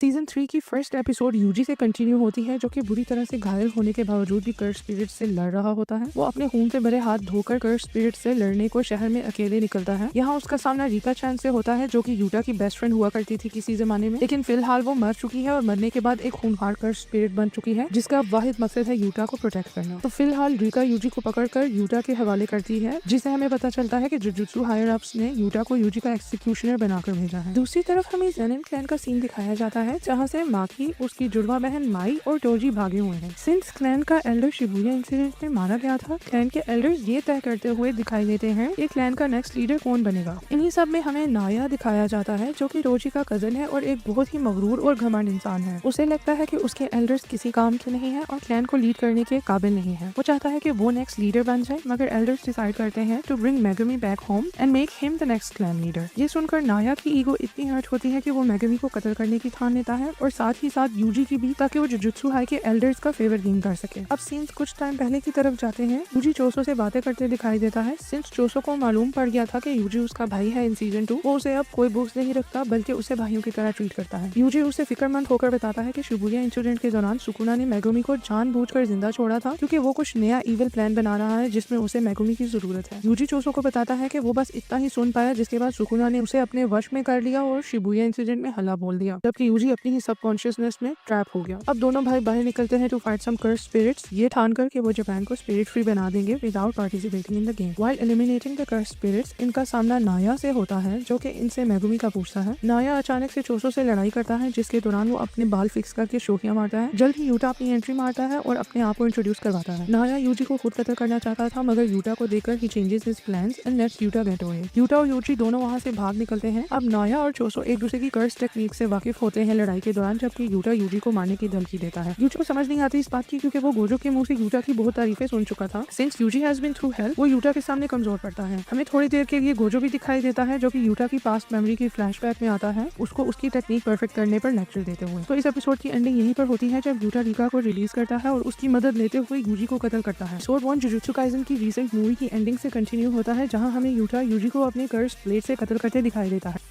Season 3 की first episode UG से continue होती है, जो कि बुरी तरह से घायल होने के बावजूद भी कर्स स्पिरिट से लड़ रहा होता है। वो अपने खून से भरे हाथ धोकर कर्स स्पिरिट से लड़ने को शहर में अकेले निकलता है। यहाँ उसका सामना रीका चैन से होता है, जो कि यूटा की बेस्ट फ्रेंड हुआ करती थी किसी जमाने में, लेकिन फिलहाल वो मर चुकी है और मरने के बाद एक खूनखार कर्स स्पिरिट बन चुकी है, जिसका वाहिद मकसद है यूटा को प्रोटेक्ट करना। तो फिलहाल रीका यूजी को पकड़कर यूटा के हवाले करती है, जिसे हमें पता चलता है कि जुजुत्सु हायर अप्स ने यूटा को यूजी का एक्सिक्यूशनर बनाकर भेजा है। दूसरी तरफ हमें ज़ेनिन क्लैन का सीन दिखाया जाता है, जहाँ से माकी, उसकी जुड़वा बहन माई और टोजी भागे हुए हैं। सिंस क्लैन का एल्डर शिबुया इंसिडेंट में मारा गया था, क्लैन के एल्डर्स ये तय करते हुए दिखाई देते हैं कि क्लैन का नेक्स्ट लीडर कौन बनेगा। इन्हीं सब में हमें नाया दिखाया जाता है, जो कि टोजी का कजन है और एक बहुत ही मगरूर और घमंड इंसान है। उसे लगता है कि उसके एल्डर्स किसी काम के नहीं है और क्लैन को लीड करने के काबिल नहीं है। वो चाहता है कि वो नेक्स्ट लीडर बन जाए, मगर एल्डर्स डिसाइड करते हैं to bring Megumi back home and make him the next clan leader. ये सुनकर नाया की ईगो इतनी हर्ट होती है कि वो मेगुमी को कत्ल करने की ठान लेता है और साथ ही साथ यूजी की भी, ताकि वो जुजुत्सु हाई के एल्डर्स का फेवर गेन कर सके। अब सीन्स कुछ टाइम पहले की तरफ जाते हैं। यूजी चोसो से बातें करते दिखाई देता है। सिंस चोसो को मालूम पड़ गया था कि यूजी उसका भाई है इन सीजन 2, वो उसे अब कोई बुक्स नहीं रखता, बल्कि उसे भाइयों की तरह ट्रीट करता है। यूजी उसे फिक्रमंद होकर बताता है कि शिबुया इंसिडेंट के दौरान सुकुना ने मेगुमी को जानबूझकर जिंदा छोड़ा था, क्योंकि वो कुछ नया इविल प्लान बना रहा है जिसमें उसे मेगुमी की जरूरत है। यूजी चोसो को बताता है कि वो बस इतना ही सुन पाया, जिसके बाद सुकुना ने उसे अपने वश में कर लिया और शिबुया इंसिडेंट में हल्ला बोल दिया, जबकि यूजी अपनी ही सबकॉन्शियसनेस में ट्रैप हो गया। अब दोनों भाई बाहर निकलते हैं to fight some curse spirits, ये ठानकर कि वो जापान को स्पिरिट फ्री बना देंगे without participating in the game. While eliminating the curse spirits, इनका सामना नाया से होता है, जो कि इनसे मेगुमी का पूछता है। नाया अचानक से चोसो से लड़ाई करता है, जिसके दौरान वो अपने बाल फिक्स करके शोखियां मारता है। जल्द ही यूटा अपनी एंट्री मारता है और अपने आप को इंट्रोड्यूस करवाता है। नाया यूजी को खुद कत्ल करना चाहता था, मगर यूटा को देखकर ही changes his plans and lets Yuta get away. Yuta और यूजी दोनों वहां से भाग निकलते हैं। अब नाया और चोसो एक दूसरे की कर्स टेक्निक से वाकिफ होते हैं लड़ाई के दौरान, जबकि यूटा यूजी को मारने की धमकी देता है। यूजी को समझ नहीं आती इस बात की, क्योंकि वो गोजो के मुंह से यूटा की बहुत तारीफें सुन चुका था। Since Yuji has been through hell, वो यूटा के सामने कमजोर पड़ता है। हमें थोड़ी देर के लिए गोजो भी दिखाई देता है, जो कि यूटा की पास्ट मेमोरी की फ्लैशबैक में आता है, उसको उसकी टेक्निक परफेक्ट करने पर लेक्चर देते हुए। तो इस एपिसोड की एंडिंग यहीं पर होती है, जब यूटा रीका को रिलीज करता है और उसकी मदद लेते हुए यूजी को कत्ल करता है। एपिसोड 1 जुजुत्सु काइसेन की रीसेंट मूवी की एंडिंग से कंटिन्यू होता है, जहां हमें यूटा यूजी को अपने कर्स ब्लेड से कत्ल करते दिखाई देता है।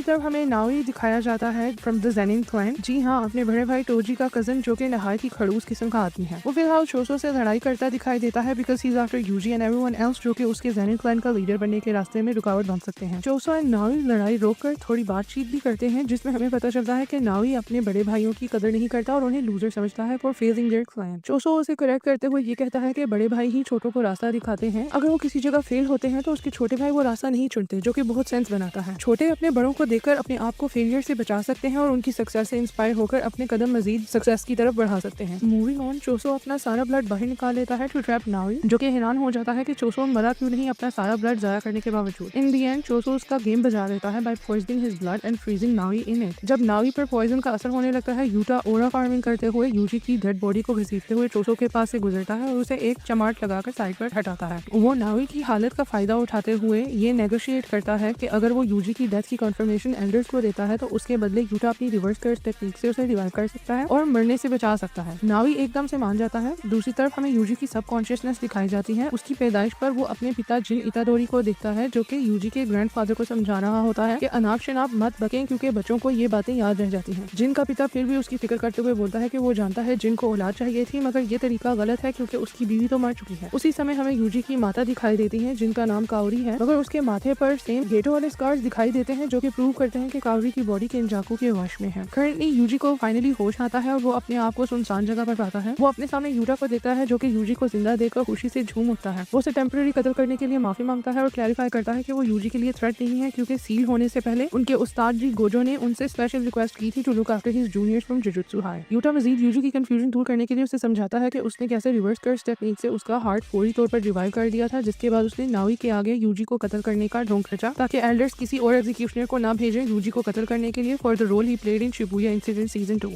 तब हमें नाओई दिखाया जाता है फ्रॉम द ज़ेनिन क्लैन। जी हाँ, अपने बड़े भाई टोजी का कजन, जो कि नहायत ही खड़ूस किस्म का आदमी है। वो फिलहाल चोसो से लड़ाई करता दिखाई देता है, because he is after Yuji and everyone else, जो कि उसके ज़ेनिन क्लैन का लीडर बनने के रास्ते में रुकावट बन सकते हैं। चोसो एंड नाओई लड़ाई रोककर थोड़ी बातचीत भी करते हैं, जिसमें हमें पता चलता है कि नाओई अपने बड़े भाइयों की कदर नहीं करता और उन्हें लूजर समझता है फॉर फेजिंग देयर क्लैन। चोसो उसे करेक्ट करते हुए ये कहता है कि बड़े भाई ही छोटों को रास्ता दिखाते हैं। अगर वो किसी जगह फेल होते हैं तो उसके छोटे भाई वो रास्ता नहीं चुनते, जो कि बहुत सेंस बनाता है। छोटे अपने बड़ों को देखकर अपने आप को फेलियर से बचा सकते हैं और उनकी सक्सेस से इंस्पायर होकर अपने कदम मजीद सक्सेस की तरफ बढ़ा सकते हैं। मूविंग ऑन, चोसो अपना सारा ब्लड बाहर निकाल लेता है टू ट्रैप नाओई, जो कि हैरान हो जाता है कि चोसो मरा क्यों नहीं अपना सारा ब्लड जाया करने के बावजूद। इन दी एंड चोसो उसका गेम बजा देता है by poisoning his blood and freezing Naoi in it. जब नाओई पर पॉइजन का असर होने लगता है, यूटा ओरा फार्मिंग करते हुए यूजी की डेड बॉडी को घसीटते हुए चोसो के पास से गुजरता है और उसे एक चमाट लगाकर साइड पर हटाता है। वो नाओई की हालत का फायदा उठाते हुए ये नेगोशिएट करता है कि अगर वो यूजी की डेथ की कंफर्मेशन एल्डर्स को देता है तो उसके बदले यूटा अपनी रिवर्स कर्स टेक्निक से उसे रिवाइव कर सकता है और मरने से बचा सकता है। नाओई एकदम से मान जाता है। दूसरी तरफ हमें यूजी की सबकॉन्शियसनेस दिखाई जाती है। उसकी पैदाइश पर वो अपने पिता जिन इतादोरी को देखता है, जो कि यूजी के ग्रैंडफादर को समझा रहा होता है कि अनाप शनाप मत बकें, क्योंकि बच्चों को ये बातें याद रह जाती हैं। जिन का पिता फिर भी उसकी फिक्र करते हुए बोलता है कि वो जानता है जिन को औलाद चाहिए थी, मगर ये तरीका गलत है क्योंकि उसकी बीवी तो मर चुकी है। उसी समय हमें यूजी की माता दिखाई देती है, जिनका नाम काओरी है, मगर उसके माथे पर सेम गेटो वाले स्कार्स दिखाई देते हैं, जो कि प्रूव करते हैं कि काओरी की बॉडी केनजाकू के वश में है। करंटली यूजी को फाइनली होश आता है और वो अपने आप को सुनसान जगह पर पाता है। वो अपने सामने यूटा को देखता है, जो कि यूजी को जिंदा देखकर खुशी से झूम उठता है। वो उसे टेम्पररी कत्ल करने के लिए माफी मांगता है और क्लैरिफाई करता है कि वो यूजी के लिए थ्रेट नहीं है, क्योंकि सील होने से पहले उनके उस्ताद जी गोजो ने उनसे स्पेशल रिक्वेस्ट की थी to look after his juniors from Jujutsu High. Yuta मजीद यूजी की कंफ्यूजन दूर करने के लिए उसे समझाता है कि उसने कैसे रिवर्स कर्स टेक्निक से उसका हार्ट फौरी तौर पर रिवाइव कर दिया था, जिसके बाद उसने नाओई के आगे यूजी को कत्ल करने का ढोंग रचा, ताकि एल्डर्स किसी और एग्जीक्यूशनर को ना भेजें यूजी को कत्ल करने के लिए for the role he played in Shibuya incident season 2।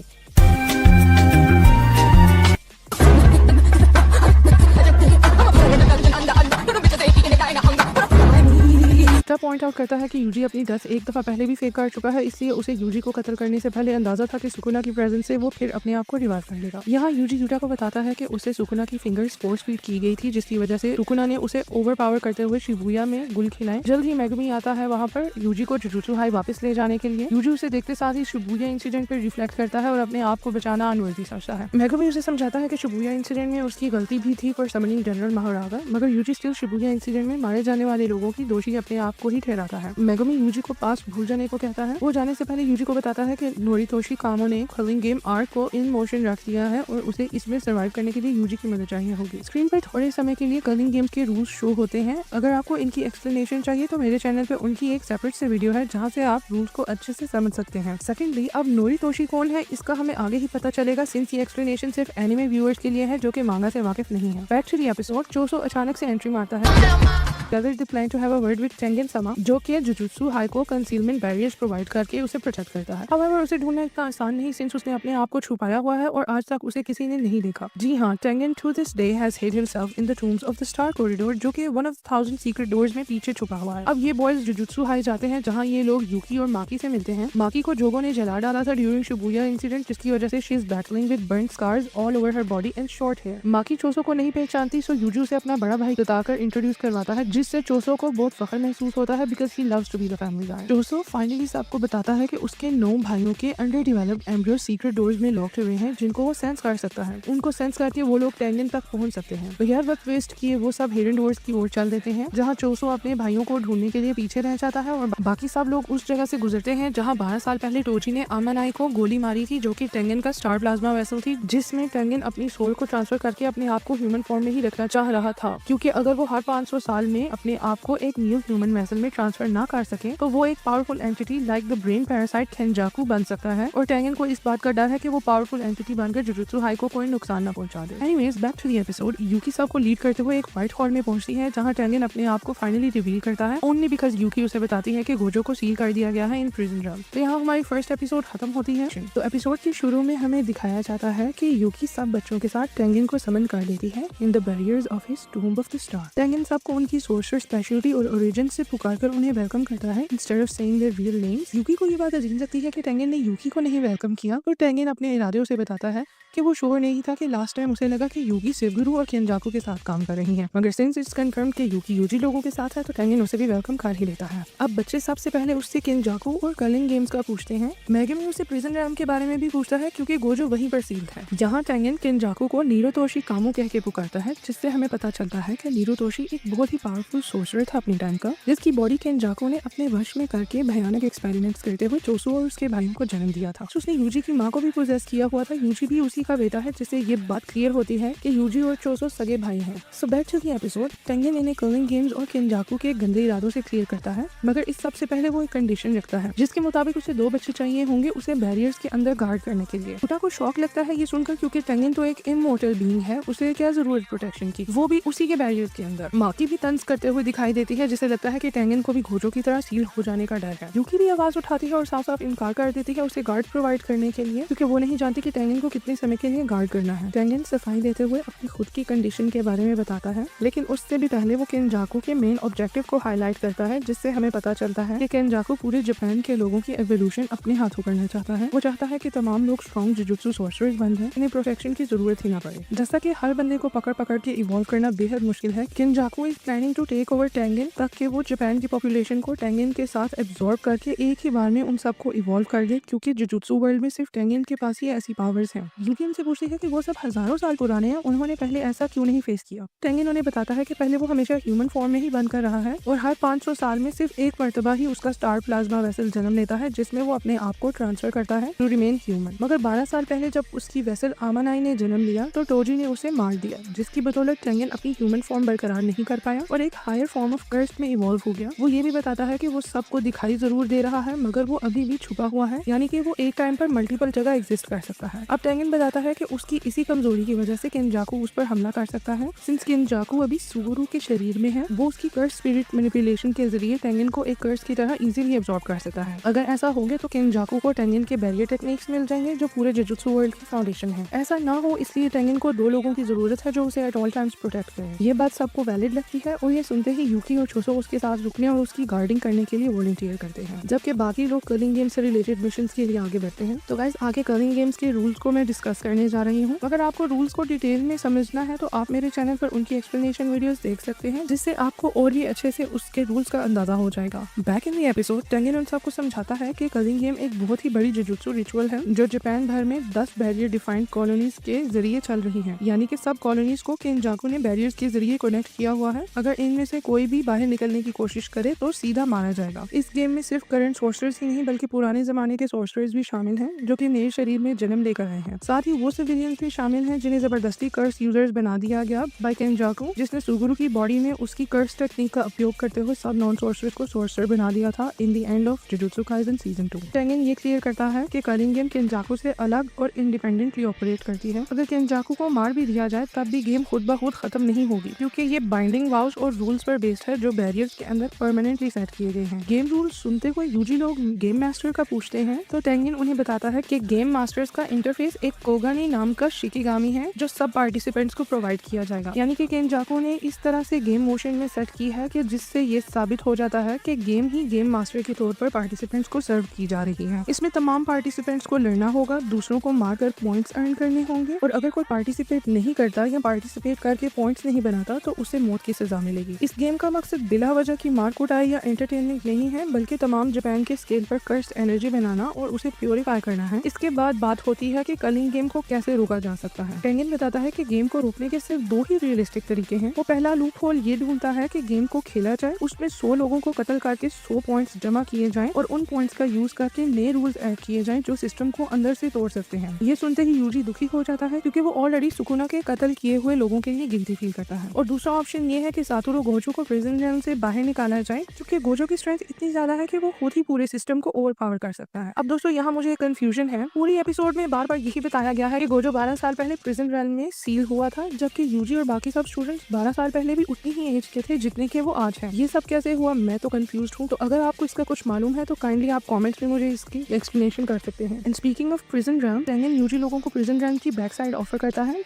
Point out करता है कि यूजी अपनी डेथ एक दफा पहले भी फेक कर चुका है, इसलिए उसे यूजी को कत्ल करने से पहले अंदाजा था कि सुकुना की प्रेजेंस से वो फिर अपने आप को रिवाइव कर लेगा। यहाँ यूजी यूटा को बताता है कि उसे सुकुना की फिंगर्स फोर्स फीड की गई थी, जिसकी वजह से सुकुना ने उसे ओवर पावर करते हुए शिबुया में गुल खिलाए। जल्द ही मेगुमी आता है वहाँ पर यूजी को जुजुत्सु हाई वापस ले जाने के लिए। यूजी उसे देखते साथ ही शिबुया इंसिडेंट पर रिफ्लेक्ट करता है और अपने आप को बचाना अनवर्दी समझता है। मेगुमी उसे समझाता है कि शिबुया इंसिडेंट में उसकी गलती भी थी फॉर समनिंग जनरल महारागा, मगर यूजी स्टिल शिबुया इंसिडेंट में मारे जाने वाले लोगों की दोषी अपने आप को ही ठहराता है। मेगुमी यूजी को पास भूल जाने को कहता है। वो जाने से पहले यूजी को बताता है कि नोरितोशी कामो ने किलिंग गेम आर्क को इन मोशन रख दिया है और उसे इसमें सर्वाइव करने के लिए यूजी की मदद चाहिए होगी। स्क्रीन पर थोड़े समय के लिए किलिंग गेम्स के रूल्स शो होते हैं। अगर आपको इनकी एक्सप्लेनेशन चाहिए तो मेरे चैनल पे उनकी एक सेपरेट से वीडियो है जहाँ से आप रूल्स को अच्छे से समझ सकते हैं। सेकेंडली, अब नोरितोशी कौन है इसका हमें आगे ही पता चलेगा, सिंस ये एक्सप्लेनेशन सिर्फ एनिमे व्यूअर्स के लिए है जो कि मांगा से वाकिफ नहीं है। बैक टू द एपिसोड, चोसो अचानक से एंट्री मारता है। Together they plan to have a word with Tengen Sama, जो कि जुजुत्सु हाई को कंसीलमेंट बैरियर्स प्रोवाइड करके उसे प्रोटेक्ट करता है। However, उसे ढूंढना इतना आसान नहीं सिंस उसने अपने आप को छुपाया हुआ है और आज तक उसे किसी ने नहीं देखा। जी हाँ, Tengen to this day has hid himself in the tombs of the Star Corridor, जो कि 1 of the 1000 secret doors में पीछे छुपा हुआ है। अब ये बॉयज जुजुत्सु हाई जाते हैं जहाँ ये लोग यूकी और माकी से मिलते हैं। माकी को जोगो ने जला डाला था ड्यूरिंग शिबुया इंसिडेंट, जिसकी वजह से she is battling with burned scars all over her body and short hair. Maki Choso को नहीं पहचानती, सो यूजू से अपना बड़ा भाई बताकर इंट्रोड्यूस करवाता है, जिससे चोसो को बहुत फख्र महसूस होता है because he loves to be the family guy. Choso finally सबको बताता है कि उसके 9 भाइयों के under developed embryo secret doors में लॉक्ड हुए हैं जिनको वो सेंस कर सकता है। उनको सेंस करके वो लोग टेंगन तक पहुंच सकते हैं। बगैर वक्त वेस्ट किए वो सब हिडन डोर्स की ओर चल देते हैं, जहाँ चोसो अपने भाइयों को ढूंढने के लिए पीछे रह जाता है और बाकी सब लोग उस जगह से गुजरते हैं जहाँ 12 साल पहले टोची ने आमानाई को गोली मारी थी, जो कि टेंगन का स्टार प्लाज्मा वेसल थी, जिसमें टेंगन अपनी सोल को ट्रांसफर करके अपने आप को ह्यूमन फॉर्म में ही रखना चाह रहा था, क्योंकि अगर वो हर 500 साल में अपने आप को एक न्यू ह्यूमन वेसल में ट्रांसफर ना कर सके तो वो एक powerful entity like the brain parasite Kenjaku बन सकता है। और टेंगन को इस बात का डर है कि वो पावरफुल एंटिटी बनकर जुजुत्सु हाई को कोई नुकसान न पहुंचा दे। Anyways, back to the episode, Yuki सब को लीड करते हुए एक व्हाइट हॉल में पहुंचती है जहां टेंगन अपने आप को फाइनली रिवील करता है, ओनली बिकॉज यूकी उसे बताती है कि गोजो को सील कर दिया गया है इन प्रिजन रम। तो यहाँ हमारी फर्स्ट एपिसोड खत्म होती है। तो एपिसोड के शुरू में हमें दिखाया जाता है कि यूकी सब बच्चों के साथ टेंगन को समन कर देती है in the barriers of his tomb of the star. Tengen सबको उनकी सोर्सर स्पेशलिटी और ओरिजिन से पुकारकर उन्हें वेलकम करता है instead of saying their real names. Yuki को ये बात अजीब लगती है कि टेंगन ने यूकी को नहीं वेलकम किया, तो टेंगन अपने इरादे से बताता है कि वो श्योर नहीं था कि लास्ट टाइम उसे लगा कि यूकी शिवगुरु और केंजाकू के साथ काम कर रही है, मगर सिंस इट्स कंफर्म कि यूकी यूजी लोगों के साथ है तो टेंगन उसे भी वेलकम कर ही लेता है। अब बच्चे सबसे पहले उससे केंजाकू और कलिंग गेम्स का पूछते हैं। मेगुमी उसे प्रिजन रैम के बारे में भी पूछता है क्योंकि गोजो वहीं पर सील्ड है। जहाँ टेंगन केंजाकू को नीरोतोशी कामो कह के पुकारता है, जिससे हमें पता चलता है कि नीरोतोशी एक बहुत ही पावरफुल सोर्सर था अपने टाइम का, जिसकी बॉडी केंजाकू ने अपने वश में करके भयानक एक्सपेरिमेंट्स करते हुए चोसो और उसके भाइयों को जन्म दिया था। उसने यूजी की माँ को भी पोजेस किया हुआ था। यूजी भी उसी का बेटा है, जिससे ये बात क्लियर होती है कि यूजी और चोसो सगे भाई हैं। So back to the episode, Tengen इन्हें किलिंग गेम्स और केंजाकू के गंदे इरादों से क्लियर करता है, मगर इस सबसे पहले वो एक कंडीशन रखता है जिसके मुताबिक उसे 2 बच्चे चाहिए होंगे उसे बैरियर्स के अंदर गार्ड करने के लिए। उटा को शॉक लगता है ये सुनकर, क्योंकि टेंगन तो एक इमोर्टल बीइंग है, उसे क्या जरूरत प्रोटेक्शन की, वो भी उसी के बैरियर्स के अंदर। माकी भी तंज करते हुए दिखाई देती है, जिसे लगता है कि टेंगन को भी गोजो की तरह सील हो जाने का डर है। यूकी भी आवाज उठाती है और साफ साफ इनकार कर देती है उसे गार्ड प्रोवाइड करने के लिए, क्योंकि वो नहीं जानती कि टेंगन को कितने समय के लिए गार्ड करना है। टेंगन सफाई देते हुए अपनी खुद की कंडीशन के बारे में बताता है, लेकिन उससे भी पहले वो केंजाकू के मेन ऑब्जेक्टिव को हाईलाइट करता है, जिससे हमें पता चलता है कि केंजाकू पूरे जापान के लोगों की एवोल्यूशन अपने हाथों करना चाहता है। वो चाहता है कि तमाम लोग स्ट्रॉन्ग जुजुत्सु सॉर्सरर्स बन जाएं, इन्हें प्रोटेक्शन की जरूरत ही ना पड़े। जैसा कि हर बंदे को पकड़ पकड़ के इवॉल्व करना बेहद मुश्किल है, Kenjaku is planning to take over Tengen ताकि वो जापान की पॉपुलेशन को टेंगन के साथ एब्जॉर्ब करके एक ही बार में उन सबको इवॉल्व कर दे, क्योंकि जुजुत्सु वर्ल्ड में सिर्फ टेंगन के पास ही ऐसी पावर्स हैं। यूकी उनसे पूछती है कि वो सब हजारों साल पुराने हैं, उन्होंने पहले ऐसा क्यों नहीं फेस किया। टेंगन उन्हें बताता है कि पहले वो हमेशा ह्यूमन फॉर्म में ही बनकर रहा है और हर 500 साल में सिर्फ एक मर्तबा ही उसका स्टार प्लाज्मा वेसल जन्म लेता है, जिसमें वो अपने आप को ट्रांसफर करता है टू रिमेन ह्यूमन। मगर 12 साल पहले जब उसकी वेसल आमानाई ने जन्म लिया तो टोजी ने उसे मार दिया, जिसकी बदौलत टेंगन अपनी ह्यूमन फॉर्म बरकरार नहीं कर पाया और एक हायर फॉर्म ऑफ कर्स्ट में इवॉल्व हो गया। वो ये भी बताता है कि वो सबको दिखाई जरूर दे रहा है, मगर वो अभी भी छुपा हुआ है, यानी कि वो एक टाइम पर मल्टीपल जगह एग्जिस्ट कर सकता है। अब टेंगन बताता है कि उसकी इसी कमजोरी की वजह से केंजाकू उस पर हमला कर सकता है। सिंस केंजाकू अभी सुगुरु के शरीर में है, वो उसकी कर्स स्पिरिट मैनिपुलेशन के जरिए टेंगन को एक कर्स की तरह इजीली एब्जॉर्ब कर सकता है। अगर ऐसा हो गया तो केंजाकू को टेंगन के बैरियर टेक्निक्स मिल जाएंगे जो पूरे जुजुत्सु वर्ल्ड की फाउंडेशन है। ऐसा ना हो इसलिए टेंगन को 2 लोगों की जरूरत है जो उसे एट ऑल टाइम्स प्रोटेक्ट करें। ये बात सबको वैलिड लगती है और ये ये सुनते ही यूकी और चोसो उसके साथ रुकने और उसकी गार्डिंग करने के लिए वॉलंटियर करते हैं, जबकि बाकी लोग कर्लिंग गेम से रिलेटेड मिशन के लिए आगे बढ़ते हैं। तो गाइस आगे कर्लिंग गेम्स के रूल्स को मैं डिस्कस करने जा रही हूँ। अगर आपको रूल्स को डिटेल में समझना है तो आप मेरे चैनल पर उनकी एक्सप्लेनेशन वीडियोस देख सकते हैं, जिससे आपको और भी अच्छे से उसके रूल्स का अंदाजा हो जाएगा। Back in the episode Tengen उन सबको समझाता है कि कर्लिंग गेम एक बहुत ही बड़ी जुजुत्सु रिचुअल है जो जापान भर में 10 बैरियर डिफाइंड कॉलोनीज के जरिए चल रही है, यानी कि सब कॉलोनीज को केनजाकू ने बैरियर्स के जरिए कनेक्ट किया हुआ है। अगर इनमें से कोई भी बाहर निकलने की कोशिश करे तो सीधा मारा जाएगा। इस गेम में सिर्फ करंट सोर्सर्स ही नहीं बल्कि पुराने जमाने के सोर्सर्स भी शामिल हैं जो कि नए शरीर में जन्म लेकर आए हैं। साथ ही वो सिविलियंस भी शामिल हैं जिन्हें जबरदस्ती कर्स यूजर्स बना दिया गया बाय केनजाकू, जिसने सुगुरु की बॉडी में उसकी कर्स टेक्निक का उपयोग करते हुए सब नॉन सोर्सर्स को सोर्सर बना दिया था in the end of jujutsu Kaisen season 2। Tengen ये क्लियर करता है कि कर्लिंग गेम केनजाकू से अलग और इंडिपेंडेंटली ऑपरेट करती है। अगर केनजाकू को मार भी दिया जाए तब भी गेम खुद ब खुद खत्म नहीं होगी, क्योंकि ये बाइंडिंग वाउस और रूल्स पर बेस्ड है जो बैरियर्स के अंदर परमानेंटली सेट किए गए हैं। गेम रूल्स सुनते हुए यूजी लोग गेम मास्टर का पूछते हैं तो टेंगन उन्हें बताता है कि गेम मास्टर्स का इंटरफेस एक कोगानी नाम का शिकिगामी है जो सब पार्टिसिपेंट्स को प्रोवाइड किया जाएगा, यानी कि केनजाकू ने इस तरह से गेम मोशन में सेट की है कि जिससे ये साबित हो जाता है कि गेम ही गेम मास्टर के तौर पर पार्टिसिपेंट्स को सर्व की जा रही है। इसमें तमाम पार्टिसिपेंट्स को लड़ना होगा, दूसरों को मारकर पॉइंट्स अर्न करने होंगे और अगर कोई पार्टिसिपेट नहीं करता या पार्टिसिपेट करके पॉइंट्स नहीं बनाता तो उसे मौत की सजा मिलेगी। इस गेम का मकसद बिला वजह की मार कुटाई या एंटरटेनमेंट नहीं है, बल्कि तमाम जापान के स्केल पर कर्स्ड एनर्जी बनाना और उसे प्योरीफाई करना है। इसके बाद बात होती है कि कर्लिंग गेम को कैसे रोका जा सकता है। टेंगन बताता है कि गेम को रोकने के सिर्फ 2 ही रियलिस्टिक तरीके हैं। वो पहला लूप होल ये ढूंढता है कि गेम को खेला जाए, उसमें 100 लोगों को कत्ल करके 100 पॉइंट्स जमा किए जाएं और उन पॉइंट्स का यूज करके नए रूल्स ऐड किए जाएं जो सिस्टम को अंदर से तोड़ सकते हैं। ये सुनते ही यूजी दुखी हो जाता है क्योंकि वो ऑलरेडी सुकुना के कत्ल किए हुए लोगों के लिए गिल्टी फील करता है। और दूसरा ऑप्शन ये है कि सातोरू गोजो को प्रिजन जेल से बाहर निकाला जाए, क्योंकि गोजो की स्ट्रेंथ इतनी ज्यादा है कि वो खुद ही पूरे सिस्टम को ओवरपावर कर सकता है। अब दोस्तों यहाँ मुझे कंफ्यूजन है। पूरी एपिसोड में बार बार यही बताया गया है कि गोजो 12 साल पहले प्रिजन जेल में सील हुआ था, जबकि यूजी और बाकी सब स्टूडेंट्स 12 साल पहले भी उतनी ही एज के थे जितने के वो आज है। ये सब कैसे हुआ, मैं तो कंफ्यूज हूँ। तो अगर आपको इसका कुछ मालूम है तो काइंडली आप कमेंट्स में मुझे इसकी एक्सप्लेनेशन कर सकते हैं। And speaking of prison jail, Tengen Yuji लोगों को प्रिजन जेल की बैक साइड ऑफर करता है,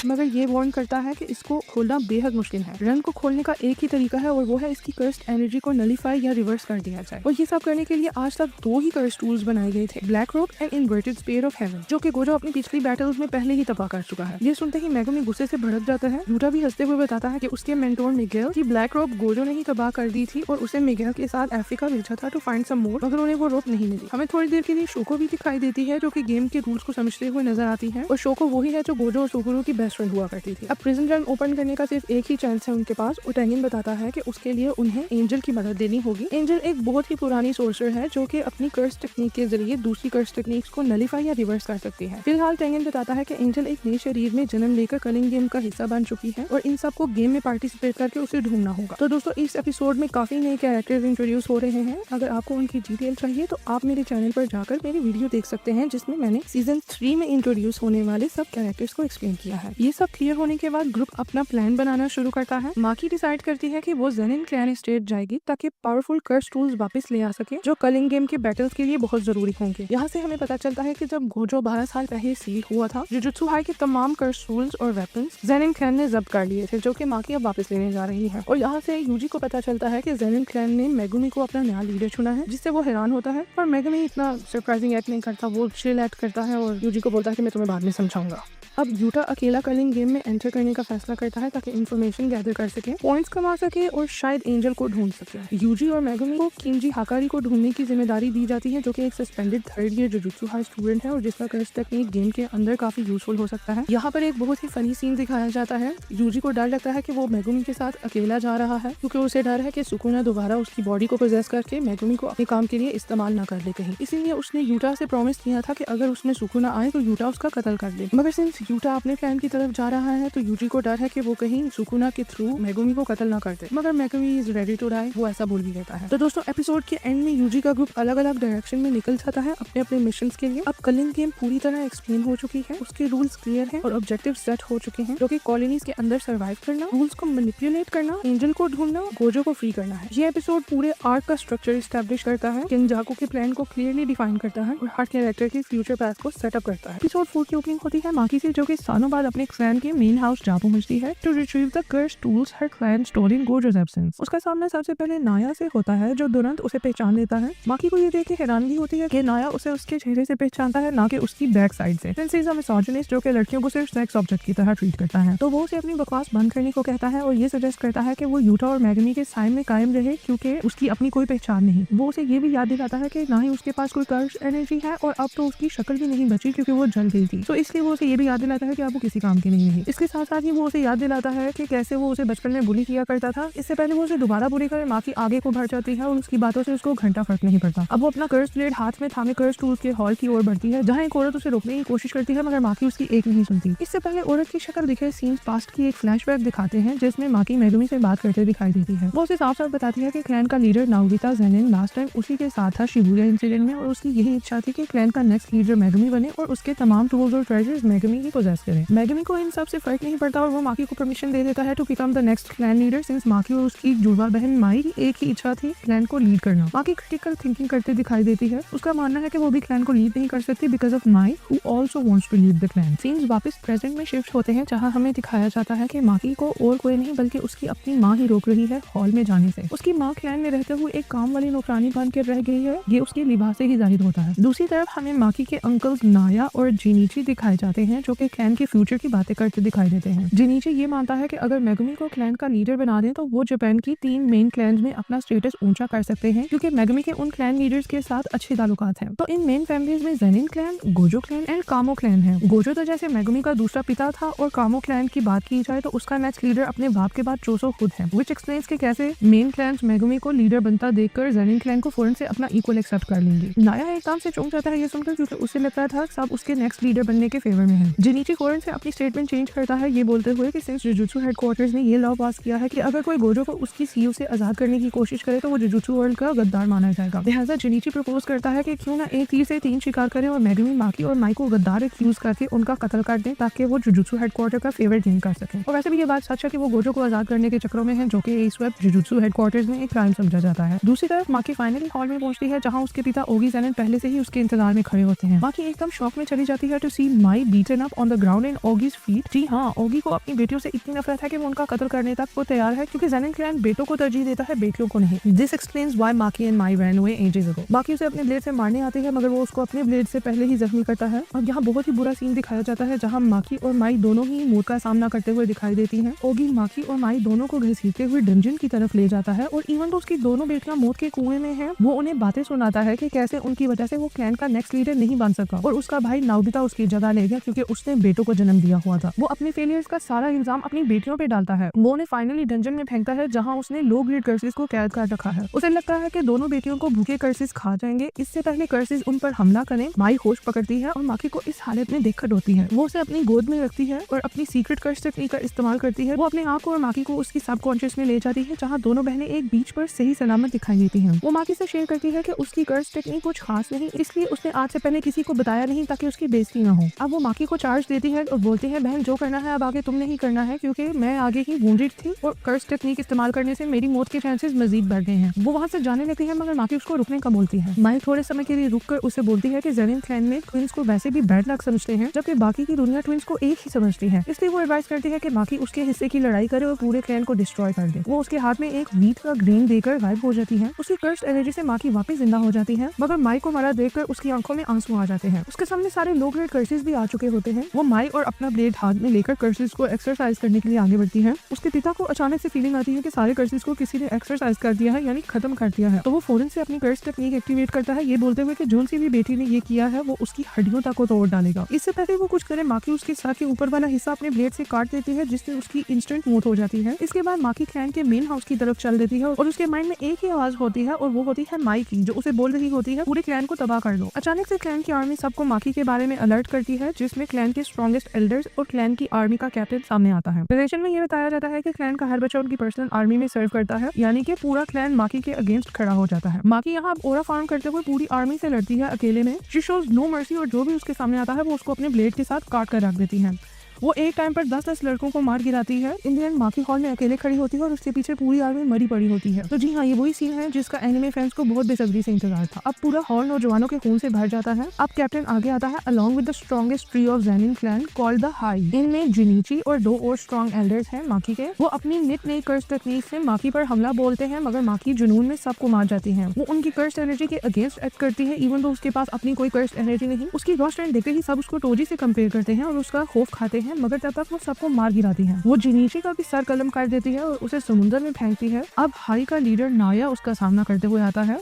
मगर ये वार्न करता है कि इसको खोलना बेहद मुश्किल है। रन को खोलने का एक ही तरीका है और वो है इसकी कर्स्ड एनर्जी को नलीफाई या रिवर्स कर दिया जाए। और ये सब करने के लिए आज तक 2 ही कर्स्ड टूल्स बनाए गए थे, black rope and inverted spear of heaven, जो कि गोजो अपनी पिछली बैटल्स में पहले ही तबाह कर चुका है। ये सुनते ही मेगुमी गुस्से से भड़क जाता है। यूटा भी हंसते हुए बताता है कि उसके मेंटोर मिगेल की ब्लैक रोप गोजो ने ही तबाह कर दी थी और उसे मिगेल के साथ अफ्रीका भेजा था टू फाइंड सम मोर, मगर उन्हें वो रोप नहीं मिली। हमें थोड़ी देर के लिए शोको भी दिखाई देती है जो कि गेम के रूल्स को समझते हुए नजर आती है, और शोको वही है जो गोजो और सुकुरु की बेस्ट फ्रेंड हुआ करती थी। अब प्रिजन जेल ओपन करने का सिर्फ एक ही चांस है उनके पास, और टेंगन बताता है कि उसके लिए उन्हें एंजल की मदद लेनी होगी। एंजल एक बहुत ही पुरानी सोर्सर है जो कि अपनी कर्स टेक्निक के जरिए दूसरी कर्स टेक्निक्स को नलीफाई या रिवर्स कर सकती है। फिलहाल टेंगन बताता है कि एंजल एक नए शरीर में जन्म लेकर कर्लिंग गेम का हिस्सा बन चुकी है और इन सबको गेम में पार्टिसिपेट करके उसे ढूंढना होगा। तो दोस्तों इस एपिसोड में काफी नए कैरेक्टर्स इंट्रोड्यूस हो रहे हैं। अगर आपको उनकी डिटेल चाहिए तो आप मेरे चैनल पर जाकर मेरी वीडियो देख सकते हैं, जिसमें मैंने सीजन 3 में इंट्रोड्यूस होने वाले सब कैरेक्टर्स को एक्सप्लेन किया है। ये सब क्लियर होने के बाद ग्रुप अपना प्लान बनाना शुरू करता है। माकी डिसाइड करती है कि वो ज़ेनिन क्लैन स्टेट जाएगी ताकि पावरफुल कर्स टूल्स वापस ले आ सके जो कर्लिंग गेम के बैटल्स के लिए बहुत जरूरी होंगे। यहाँ से हमें पता चलता है कि जब गोजो 12 साल पहले सील हुआ था, जुजुत्सु हाई के तमाम कर्स टूल्स और वेपन्स ज़ेनिन क्लैन ने जब्त कर लिए थे, जो कि माकी अब वापस लेने जा रही है। और यहाँ से यूजी को पता चलता है कि ज़ेनिन क्लैन ने मेगुमी को अपना नया लीडर चुना है, जिससे वो हैरान होता है। पर मेगुमी इतना सरप्राइजिंग एक्ट नहीं करता, वो चिल एक्ट करता है और यूजी को बोलता है कि मैं तुम्हें बाद में समझाऊंगा। अब यूटा अकेला कर्लिंग गेम में एंटर करने का फैसला करता है ताकि इन्फॉर्मेशन गैदर कर सके, पॉइंट्स कमा सके और शायद एंजल को ढूंढ सके। यूजी और मेगुमी को किंजी हाकारी को ढूंढने की जिम्मेदारी दी जाती है, जो कि एक suspended 3rd year jujutsu high student है और जिसका कर्स टेक्निक गेम के अंदर काफी यूजफुल हो सकता है। यहाँ पर एक बहुत ही फनी सीन दिखाया जाता है। यूजी को डर लगता है कि वो मेगुमी के साथ अकेला जा रहा है, क्योंकि उसे डर है कि सुकुना दोबारा उसकी बॉडी को पोजेस करके मेगुमी को अपने काम के लिए इस्तेमाल न कर ले कहीं। इसीलिए उसने यूटा से प्रॉमिस किया था कि अगर उसमें सुकुना आए तो यूटा उसका कत्ल कर दे। मगर सिंस यूटा अपने प्लान की तरफ जा रहा है तो यूजी को डर है कि वो कहीं सुकुना के थ्रू मेगुमी को कत्ल ना कर दे, मगर Megumi is ready to die, वो ऐसा बोल भी देता है। तो दोस्तों एपिसोड के एंड में यूजी का ग्रुप अलग अलग डायरेक्शन में निकल जाता है अपने अपने मिशंस के लिए। अब कर्लिंग गेम पूरी तरह एक्सप्लेन हो चुकी है, उसके रूल्स क्लियर हैं और ऑब्जेक्टिव सेट हो चुके हैं, जो कि कॉलोनीज के अंदर सर्वाइव करना, रूल्स को मैनिपुलेट करना, एंजल को ढूंढना, गोजो को फ्री करना है। ये एपिसोड पूरे आर्क का स्ट्रक्चर एस्टैब्लिश करता है, केनजाकू के प्लान को क्लियरली डिफाइन करता है और हर कैरेक्टर के फ्यूचर पाथ को सेटअप करता है। एपिसोड 4 की ओपनिंग होती है माकी से थी जो कि सालों बाद अपने क्लैन के मेन हाउस जा पहुंचती है to retrieve the curse tools her clan store in Gojo's absence. उसका सामना सबसे पहले नाया से होता है जो तुरंत उसे पहचान लेता है। माकी को ये देख के हैरानगी होती है कि नाया उसे उसके चेहरे से पहचानता है, ना कि उसकी बैक साइड से। Since he is a misogynist जो कि लड़कियों को सिर्फ सेक्स ऑब्जेक्ट की तरह ट्रीट करता है, तो वो उसे अपनी बकवास बंद करने को कहता है और ये सजेस्ट करता है कि वो यूटा और मैगमी के साइड में कायम रहे क्योंकि उसकी अपनी कोई पहचान नहीं। वो उसे ये भी याद दिलाता है कि ना ही उसके पास कोई कर्स एनर्जी है और अब तो उसकी शक्ल भी नहीं बची क्योंकि वो जल गई थी, तो इसलिए वो उसे ये भी याद दिलाता है कि अब वो किसी काम की नहीं रही। इसके साथ साथ ही वो उसे याद दिलाता है कि कैसे वो उसे बचपन में बुली किया करता था। इससे पहले वो उसे दोबारा बुली करे माकी आगे को बढ़ जाती है और उसकी बातों से उसको घंटा फर्क नहीं पड़ता। अब वो अपना कर्स ब्लेड हाथ में थामे कर्स टूल्स के हॉल की ओर बढ़ती है जहाँ एक औरत उसे रोकने की कोशिश करती है मगर माकी उसकी एक नहीं सुनती। इससे पहले औरत की शक्ल दिखे सीन्स पास्ट की एक फ्लैशबैक दिखाते हैं जिसमें माकी मेगुमी से बात करते दिखाई देती है। वो उसे साफ साफ बताती है कि क्लैन का लीडर नाओगिता ज़ेनिन लास्ट टाइम उसी के साथ था शिबुया इंसिडेंट में और उसकी यही इच्छा थी कि क्लैन का नेक्स्ट लीडर मेगुमी बने और उसके तमाम टूल्स और ट्रेजर्स मेगुमी ही पोजेस करे। मेगुमी को इन सब से फर्क नहीं पड़ता और वो माकी को परमिशन दे देता है to become the next clan leader since Maki और उसकी जुड़वा बहन माई की एक ही इच्छा थी क्लैन को लीड करना। माकी क्रिटिकल थिंकिंग करते दिखाई देती है। उसका मानना है कि वो भी क्लैन को लीड नहीं कर सकती because of Mai who also wants to lead the clan. Scenes वापस प्रेजेंट में शिफ्ट होते हैं जहां हमें दिखाया जाता है कि माकी को और कोई नहीं बल्कि उसकी अपनी माँ ही रोक रही है हॉल में जाने से। उसकी माँ क्लैन में रहते हुए एक काम वाली नौकरानी बन कर रह गई है, ये उसके लिबास से ही जाहिर होता है। दूसरी तरफ हमें माकी के अंकल्स नाया और जिनीची दिखाए जाते हैं जो कि क्लैन के फ्यूचर की बातें करते दिखाई देते हैं। जिनीची ये मानता है कि अगर मेगुमी को क्लैन का लीडर बना दें तो वो जापान की 3 मेन क्लैन्स में अपना स्टेटस ऊंचा कर सकते हैं क्योंकि मेगुमी के उन क्लैन लीडर्स के साथ अच्छे ताल्लुकात हैं। तो इन मेन फैमिलीज में Zenin clan, Gojo clan and कामो क्लैन है। गोजो तो जैसे मेगुमी का दूसरा पिता था और कामो क्लैन की बात की जाए तो उसका नेक्स्ट लीडर अपने बाप के बाद चोसो खुद है, व्हिच एक्सप्लेन्स कि कैसे मेन क्लैन्स मेगुमी को लीडर बनता देखकर ज़ेनिन क्लैन को फौरन से अपना इक्वल एक्सेप्ट कर लेंगे। नाया एकदम से चौंक जाता है ये सुनकर क्योंकि उसे लगता था सब उसके नेक्स्ट लीडर बनने के फेवर में है। जिनीची फौरन से अपनी स्टेटमेंट चेंज करता है ये बोलते हुए कि सिंस जुजुत्सु हेडक्वार्टर्स ने ये लॉ पास किया है कि अगर कोई गोजो को उसकी सीईओ से आजाद करने की कोशिश करे तो वो जुजुत्सु वर्ल्ड का गद्दार माना जाएगा। लिहाजा जिनीची प्रपोज करता है कि क्यों ना एक तीर से 3 शिकार करें और मेगुमी, माकी और माई को गद्दार एक्यूज करके उनका कत्ल कर दें ताकि वो जुजुत्सु हेडक्वार्टर का फेवर गेन कर सके। और वैसे भी ये बात सच है कि वो गोजो को आजाद करने के चक्रों में है जो कि इस वक्त जुजुत्सु हेडक्वार्टर्स में एक क्राइम समझा जाता है। दूसरी तरफ माकी फाइनली हॉल में पहुंचती है जहां उसके पिता ओगी ज़ेनिन पहले से ही उसके इंतजार में खड़े होते हैं। माकी एकदम शॉक में चली जाती है to see Mai beaten up on the ground in Ogi's feet. जी हाँ, ओगी को अपनी बेटियों से इतनी नफरत है कि वो उनका कत्ल करने तक वो तैयार है क्योंकि ज़ेनिन क्लैन बेटों को तरजीह देता है बेटियों को नहीं। This explains why Maki and Mai ran away ages ago. Maki उसे अपने ब्लेड से मारने आती है मगर वो उसको अपने ब्लेड से पहले ही जख्मी करता है और यहाँ बहुत ही बुरा सीन दिखाया जाता है जहाँ माकी और माई दोनों ही मौत का सामना करते हुए दिखाई देती हैं। ओगी माकी और माई दोनों को घसीटते हुए डंजन की तरफ ले जाता है और इवन तो उसकी दोनों बेटियां मौत के कुएं में हैं, वो उन्हें बातें सुनाता है कि कैसे उनकी वजह से वो क्लैन का नेक्स्ट लीडर नहीं बन सका और उसका भाई नाओगिता उसकी जगह ले गया क्योंकि उसने बेटों को जन्म दिया हुआ था। वो अपने फेलियर्स का सारा इल्जाम अपनी बेटियों पे डालता है। वो उन्हें फाइनली डंजन में फेंकता है जहाँ उसने लो ग्रेड कर्सेस को कैद कर रखा है। उसे लगता है कि दोनों बेटियों को भूखे कर्सेस खा जाएंगे। इससे पहले कर्सेस उन पर हमला करें माई होश पकड़ती है और माकी को इस हालत में देखकर रोती है। वो उसे अपनी गोद में रखती है और अपनी सीक्रेट कर्स टेक्निक का इस्तेमाल करती है। वो अपने आप को और माकी को उसकी सबकॉन्शियस में ले जाती है जहाँ दोनों बहनें एक बीच पर सही सलामत दिखाई देती हैं। वो माकी से शेयर करती है कि उसकी कर्स टेक्निक कुछ खास नहीं, इसलिए उसने आज से पहले किसी को बताया नहीं ताकि उसकी बेइज्जती ना हो। अब वो माकी को चार्ज देती है और बोलती है बहन जो करना है अब आगे तुमने ही करना है क्योंकि मैं आगे ही वुंडेड थी और कर्स टेक्निक इस्तेमाल करने से मेरी मौत के चांसेस मजीद बढ़ गए हैं। वो वहाँ से जाने लगती है मगर माकी उसको रुकने का बोलती है। माई थोड़े समय के लिए रुककर उसे बोलती है कि ज़ेनिन क्लैन में ट्विंस को वैसे भी बैड लक समझते हैं जबकि बाकी की दुनिया ट्विंस को एक ही समझती है, इसलिए वो एडवाइस करती है कि माकी उसके हिस्से की लड़ाई करे और पूरे क्लैन को डिस्ट्रॉय कर दे। वो उसके हाथ में एक वीट का ग्रेन देकर गायब हो जाती है। उसकी कर्स्ड एनर्जी से माकी वापस जिंदा हो जाती है मगर माई को मरा देखकर उसकी आंखों में आंसू आ जाते हैं। उसके सामने सारे लो ग्रेड कर्सेस भी आ चुके होते हैं। वो माई और अपना ब्लेड हाथ में लेकर कर्सेस को एक्सरसाइज करने के लिए आगे बढ़ती है। उसके पिता को अचानक से फीलिंग आती है कि सारे कर्सेस को किसी ने एक्सरसाइज कर दिया है यानी खत्म कर दिया है। तो वो फौरन से अपनी कर्स टेक्निक एक्टिवेट करता है ये बोलते हुए कि जोन सी भी बेटी ने ये किया है वो उसकी हड्डियों तक को तोड़ डालेगा। इससे पहले वो कुछ करे माकी उसके सर के ऊपर वाला हिस्सा अपने ब्लेड से काट देती है जिससे उसकी इंस्टेंट मौत हो जाती है। इसके बाद माकी क्लैन के मेन हाउस की तरफ चल देती है और उसके माइंड में एक ही आवाज होती है और वो होती है माई की जो उसे बोल रही होती है पूरे क्लैन को तबाह कर दो। अचानक से क्लैन की आर्मी सबको माकी के बारे में अलर्ट करती है जिसमें क्लैन के स्ट्रॉन्गेस्ट एल्डर्स और क्लैन की आर्मी का कैप्टन सामने आता है। नरेशन में ये बताया जाता है कि क्लैन का हर बच्चा उनकी पर्सनल आर्मी में सर्व करता है यानी कि पूरा क्लैन माकी के अगेंस्ट खड़ा हो जाता है। माकी यहाँ ओरा फार्म करते हुए पूरी आर्मी से लड़ती है अकेले में। शी शोज नो मर्सी और जो भी उसके सामने आता है वो उसको अपने ब्लेड के साथ काट कर रख देती है। वो एक टाइम पर 10-10 लड़कों को मार गिराती है। इन द एंड माकी हॉल में अकेले खड़ी होती है और उसके पीछे पूरी आर्मी मरी पड़ी होती है। तो जी हाँ, ये वही सीन है जिसका एनिमे फैंस को बहुत बेसब्री से इंतजार था। अब पूरा हॉल नौजवानों के खून से भर जाता है। अब कैप्टन आगे आता है along with the strongest tree of Zenin clan called the high. इनमें जिनीची और 2 और स्ट्रॉन्ग एल्डर्स हैं माकी के। वो अपनी नित नई कर्स टेक्निक से माकी पर हमला बोलते हैं, मगर माकी जुनून में सबको मार जाती है। वो उनकी कर्स एनर्जी के अगेंस्ट एक्ट करती है, इवन तो उसके पास अपनी कोई कर्स एनर्जी नहीं। उसकी रॉ स्ट्रेंथ देखते ही सब उसको टोजी से कंपेयर करते हैं और उसका खौफ खाते हैं, मगर तब तक वो सबको मार गिराती है। वो जिनीची का भी सर कलम कर देती है और उसे समुद्र में फेंकती है। अब हाई का लीडर नाया उसका सामना करते हुए आता है।